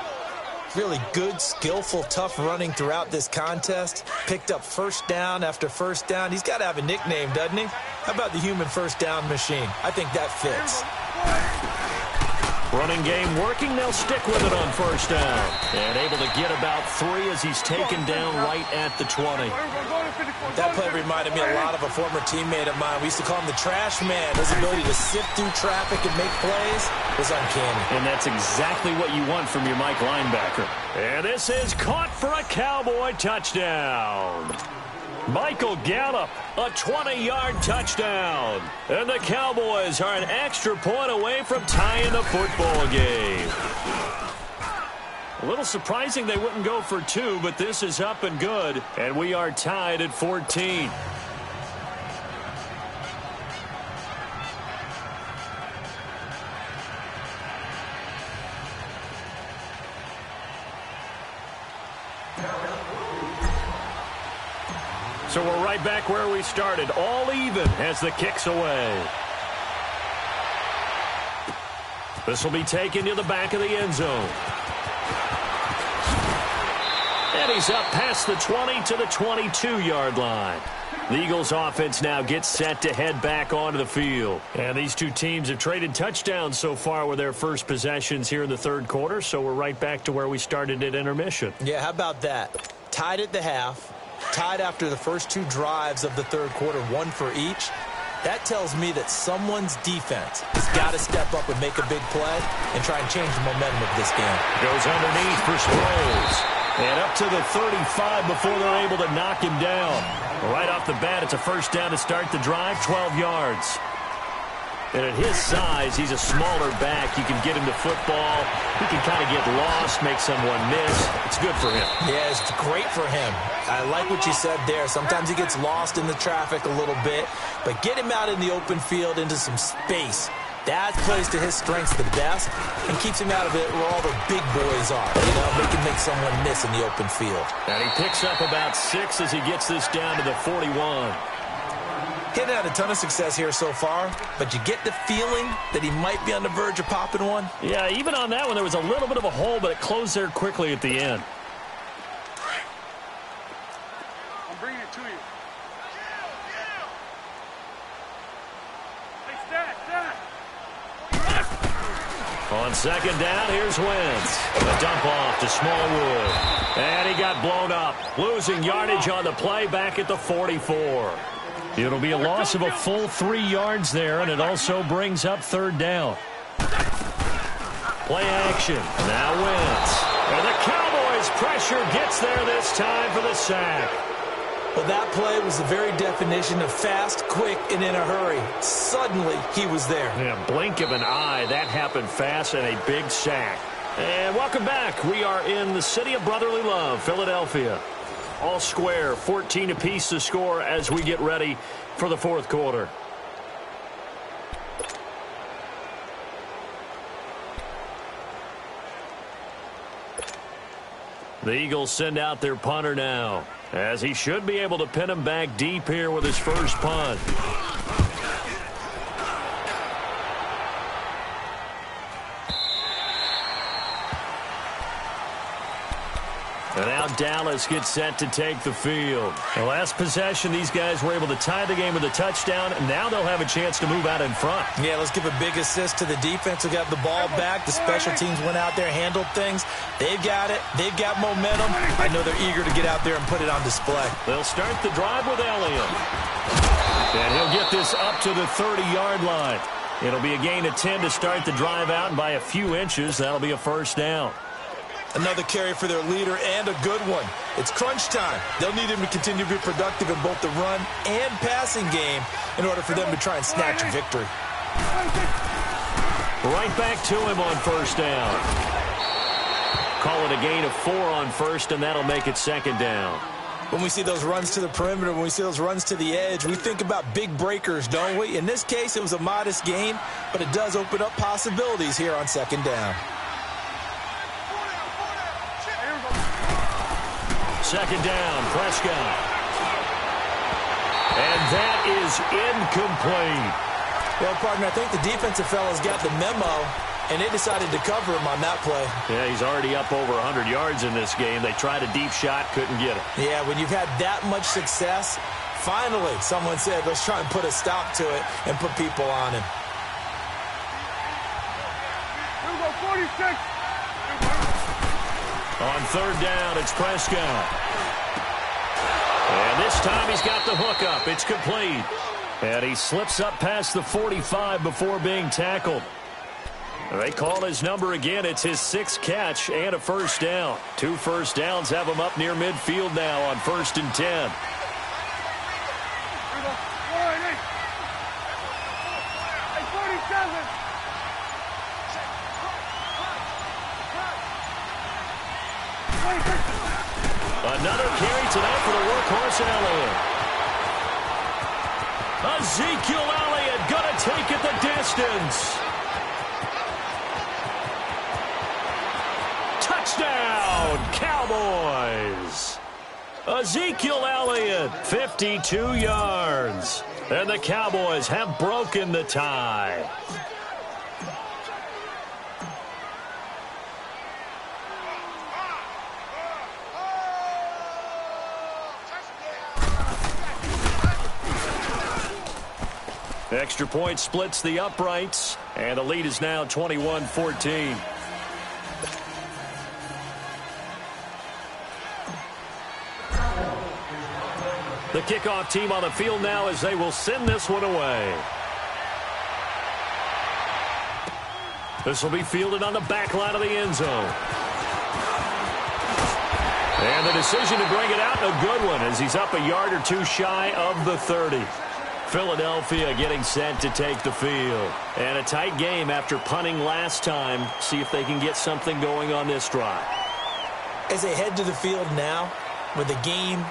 Really good, skillful, tough running throughout this contest. Picked up first down after first down. He's got to have a nickname, doesn't he? How about the human first down machine? I think that fits. Running game working. They'll stick with it on first down. And able to get about 3 as he's taken down right at the 20. That play reminded me a lot of a former teammate of mine. We used to call him the trash man. His ability to sift through traffic and make plays was uncanny. And that's exactly what you want from your Mike linebacker. And this is caught for a Cowboy touchdown. Michael Gallup, a 20-yard touchdown. And the Cowboys are an extra point away from tying the football game. A little surprising they wouldn't go for 2, but this is up and good. And we are tied at 14. So we're right back where we started, all even as the kick's away. This will be taken to the back of the end zone. And he's up past the 20 to the 22-yard line. The Eagles offense now gets set to head back onto the field. And these two teams have traded touchdowns so far with their first possessions here in the third quarter, so we're right back to where we started at intermission. Yeah, how about that? Tied at the half. Tied after the first 2 drives of the third quarter, 1 for each. That tells me that someone's defense has got to step up and make a big play and try and change the momentum of this game. Goes underneath for Sproles. And up to the 35 before they're able to knock him down. Right off the bat, it's a first down to start the drive, 12 yards. And at his size, he's a smaller back. You can get him to football. He can kind of get lost, make someone miss. It's good for him. Yeah, it's great for him. I like what you said there. Sometimes he gets lost in the traffic a little bit. But get him out in the open field into some space. That plays to his strengths the best and keeps him out of it where all the big boys are. You know, they can make someone miss in the open field. And he picks up about 6 as he gets this down to the 41. He's had a ton of success here so far, but you get the feeling that he might be on the verge of popping one. Yeah, even on that one, there was a little bit of a hole, but it closed there quickly at the end. I'm bringing it to you. Hey, stat. On second down, here's Wentz. A dump off to Smallwood. And he got blown up, losing yardage on the play back at the 44. It'll be a loss of a full 3 yards there, and it also brings up third down. Play action. Now Wentz. And the Cowboys pressure gets there this time for the sack. Well, that play was the very definition of fast, quick, and in a hurry. Suddenly, he was there. Yeah, blink of an eye. That happened fast and a big sack. And welcome back. We are in the city of brotherly love, Philadelphia. All square, 14 apiece to score as we get ready for the fourth quarter. The Eagles send out their punter now, as he should be able to pin him back deep here with his first punt. And now Dallas gets set to take the field. The last possession, these guys were able to tie the game with a touchdown, and now they'll have a chance to move out in front. Yeah, let's give a big assist to the defense who got the ball back. The special teams went out there, handled things. They've got it. They've got momentum. I know they're eager to get out there and put it on display. They'll start the drive with Elliott. And he'll get this up to the 30-yard line. It'll be a gain of 10 to start the drive out, and by a few inches, that'll be a first down. Another carry for their leader and a good one. It's crunch time. They'll need him to continue to be productive in both the run and passing game in order for them to try and snatch a victory. Right back to him on first down. Call it a gain of 4 on first, and that'll make it second down. When we see those runs to the perimeter, when we see those runs to the edge, we think about big breakers, don't we? In this case, it was a modest gain, but it does open up possibilities here on second down. second down, Prescott. And that is incomplete. Well, partner, I think the defensive fellas got the memo, and they decided to cover him on that play. Yeah, he's already up over 100 yards in this game. They tried a deep shot, couldn't get it. Yeah, when you've had that much success, finally someone said, let's try and put a stop to it and put people on him. Here we go, 46. On third down, it's Prescott. And this time he's got the hook up. It's complete. And he slips up past the 45 before being tackled. They call his number again. It's his 6th catch and a first down. 2 first downs have him up near midfield now on 1st and 10. Here we go, 48. Hey, 47. Another carry tonight for the workhorse Elliott. Ezekiel Elliott going to take it the distance. Touchdown, Cowboys. Ezekiel Elliott, 52 yards. And the Cowboys have broken the tie. Extra point splits the uprights, and the lead is now 21-14. The kickoff team on the field now as they will send this one away. This will be fielded on the back line of the end zone. And the decision to bring it out, a good one, as he's up a yard or two shy of the 30. Philadelphia getting set to take the field. And a tight game after punting last time. See if they can get something going on this drive. As they head to the field now, with the game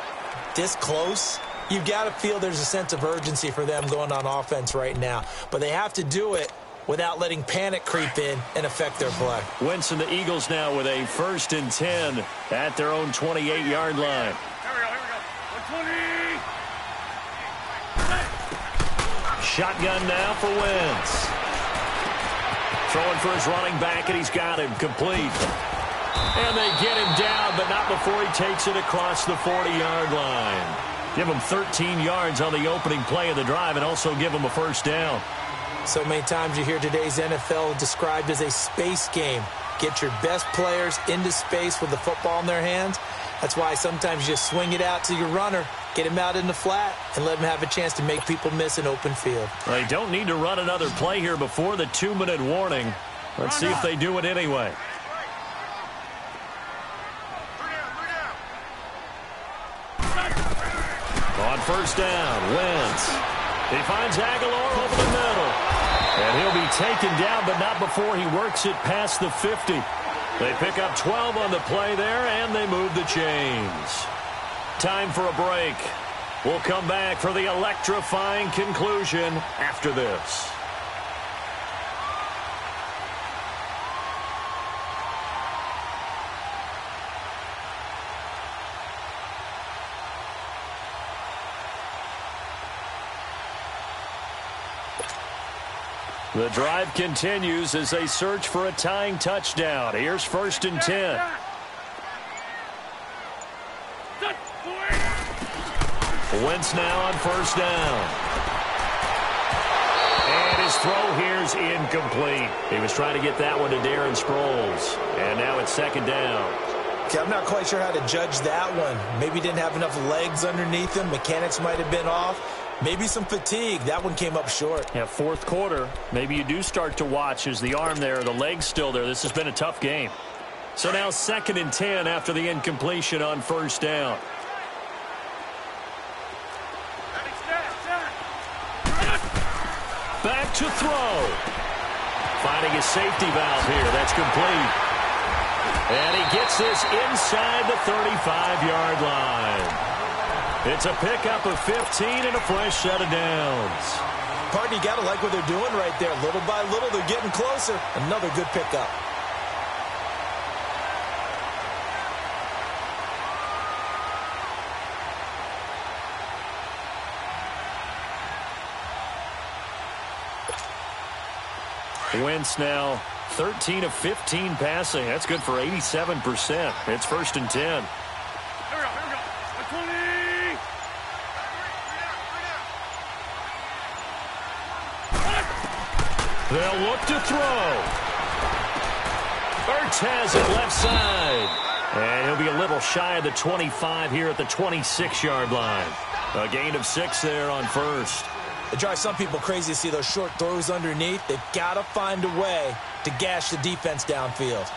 this close, you've got to feel there's a sense of urgency for them going on offense right now. But they have to do it without letting panic creep in and affect their play. Wentz and the Eagles now with a 1st and 10 at their own 28-yard line. Here we go, 120. Shotgun now for Wentz. Throwing for his running back, and he's got him complete. And they get him down, but not before he takes it across the 40-yard line. Give him 13 yards on the opening play of the drive and also give him a first down. So many times you hear today's NFL described as a space game. Get your best players into space with the football in their hands. That's why sometimes you just swing it out to your runner, get him out in the flat, and let him have a chance to make people miss an open field. They don't need to run another play here before the 2-minute warning. Let's see if they do it anyway. On first down, Wentz. He finds Aguilar over the middle. And he'll be taken down, but not before he works it past the 50. They pick up 12 on the play there, and they move the chains. Time for a break. We'll come back for the electrifying conclusion after this. The drive continues as they search for a tying touchdown. Here's 1st and 10. Wentz now on first down. And his throw here's incomplete. He was trying to get that one to Darren Sproles. And now it's 2nd down. Okay, I'm not quite sure how to judge that one. Maybe didn't have enough legs underneath him. Mechanics might have been off. Maybe some fatigue. That one came up short. Yeah, 4th quarter. Maybe you do start to watch as the arm there, the leg's still there. This has been a tough game. So now 2nd and 10 after the incompletion on first down. Back to throw. Finding his safety valve here. That's complete. And he gets this inside the 35-yard line. It's a pickup of 15 and a fresh set of downs. Partner, you got to like what they're doing right there. Little by little, they're getting closer. Another good pickup. Wentz now 13 of 15 passing. That's good for 87%. It's 1st and 10. Here we go. 20. They'll look to throw. Ertz has it left side. And he'll be a little shy of the 25 here at the 26-yard line. A gain of 6 there on 1st. It drives some people crazy to see those short throws underneath. They've got to find a way to gash the defense downfield.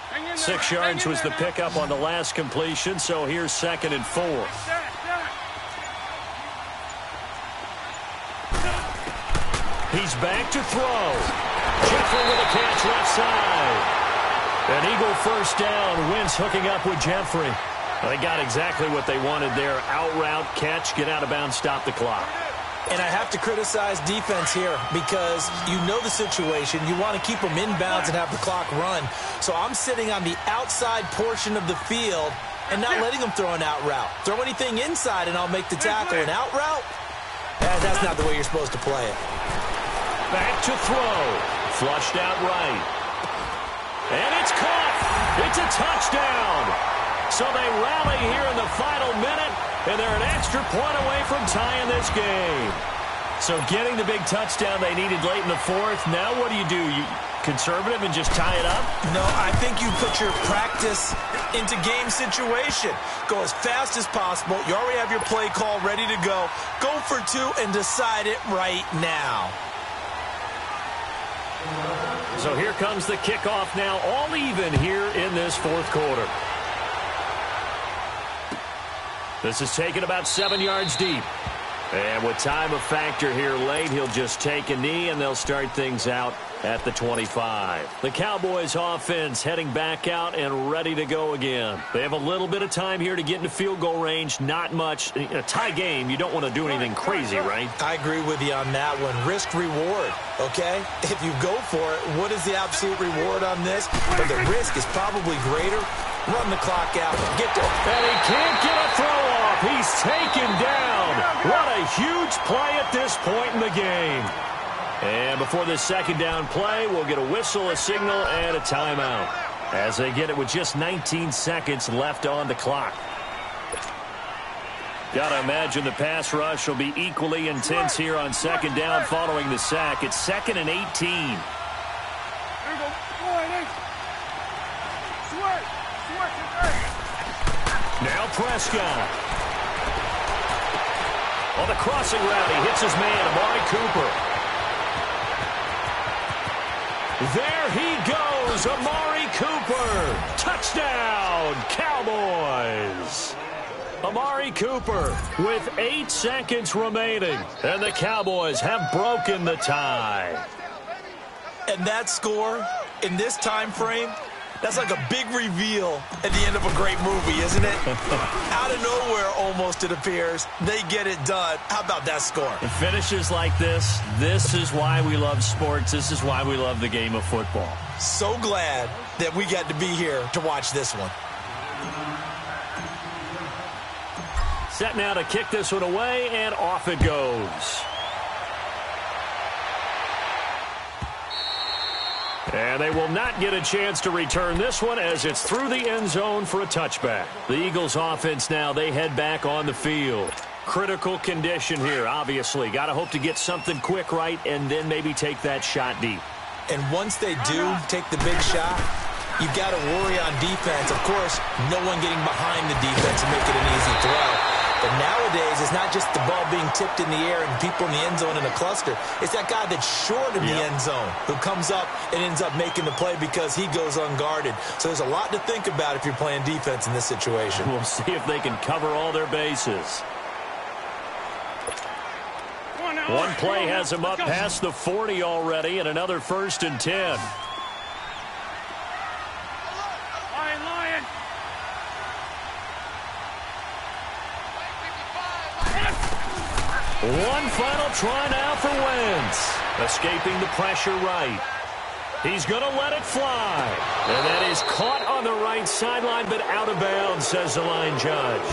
Hang in there. 6 yards was the pickup on the last completion, so here's 2nd and 4. He's back to throw. Jeffrey with a catch left side. An Eagle first down. Wentz hooking up with Jeffrey. Well, they got exactly what they wanted there. Out route, catch, get out of bounds, stop the clock. And I have to criticize defense here because you know the situation. You want to keep them inbounds and have the clock run. So I'm sitting on the outside portion of the field and not letting them throw an out route. Throw anything inside and I'll make the tackle. An out route? That's not the way you're supposed to play it. Back to throw. Flushed out right. And it's caught. It's a touchdown. So they rally here in the final minute, and they're an extra point away from tying this game. So getting the big touchdown they needed late in the 4th. Now what do? You conservative and just tie it up? No, I think you put your practice into game situation. Go as fast as possible. You already have your play call ready to go. Go for 2 and decide it right now. So here comes the kickoff now, all even here in this 4th quarter. This is taken about 7 yards deep. And with time a factor here late, he'll just take a knee, and they'll start things out at the 25. The Cowboys offense heading back out and ready to go again. They have a little bit of time here to get into field goal range. Not much. In a tie game, you don't want to do anything crazy, right? I agree with you on that one. Risk reward, okay? If you go for it, what is the absolute reward on this? But the risk is probably greater. Run the clock out. Get there. And he can't get a throw off. He's taken down. What a huge play at this point in the game. And before this 2nd down play, we'll get a whistle, a signal, and a timeout as they get it with just 19 seconds left on the clock. Got to imagine the pass rush will be equally intense here on 2nd down following the sack. It's 2nd and 18. Now Prescott. On the crossing route, he hits his man, Amari Cooper. There he goes, Amari Cooper. Touchdown, Cowboys. Amari Cooper with 8 seconds remaining. And the Cowboys have broken the tie. And that score in this time frame, that's like a big reveal at the end of a great movie, isn't it? Out of nowhere, almost, it appears. They get it done. How about that score? It finishes like this. This is why we love sports. This is why we love the game of football. So glad that we got to be here to watch this one. Set now to kick this one away, and off it goes. And they will not get a chance to return this one as it's through the end zone for a touchback. The Eagles offense now, they head back on the field. Critical condition here, obviously. Got to hope to get something quick right and then maybe take that shot deep. And once they do take the big shot, you've got to worry on defense. Of course, no one getting behind the defense and make it an easy throw. But nowadays, it's not just the ball being tipped in the air and people in the end zone in a cluster. It's that guy that's short of the end zone who comes up and ends up making the play because he goes unguarded. So there's a lot to think about if you're playing defense in this situation. We'll see if they can cover all their bases. One play has him up past the 40 already, and another 1st and 10. Lion. One final try now for Wentz. Escaping the pressure right. He's going to let it fly. And that is caught on the right sideline, but out of bounds, says the line judge.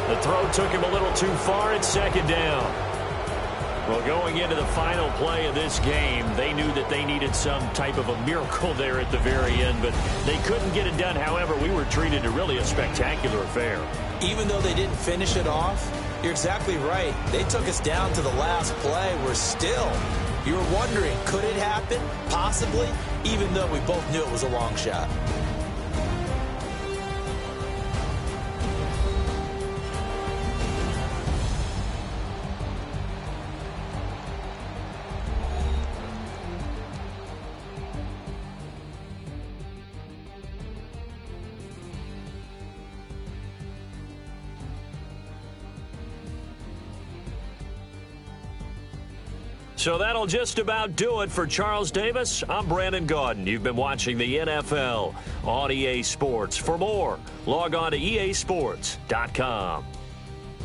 The throw took him a little too far at second down. Well, going into the final play of this game, they knew that they needed some type of a miracle there at the very end, but they couldn't get it done. However, we were treated to really a spectacular affair. Even though they didn't finish it off, you're exactly right. They took us down to the last play. We're still, you were wondering, could it happen? Possibly, even though we both knew it was a long shot. So that'll just about do it for Charles Davis. I'm Brandon Gaudin. You've been watching the NFL on EA Sports. For more, log on to easports.com.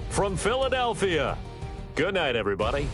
From Philadelphia, good night, everybody.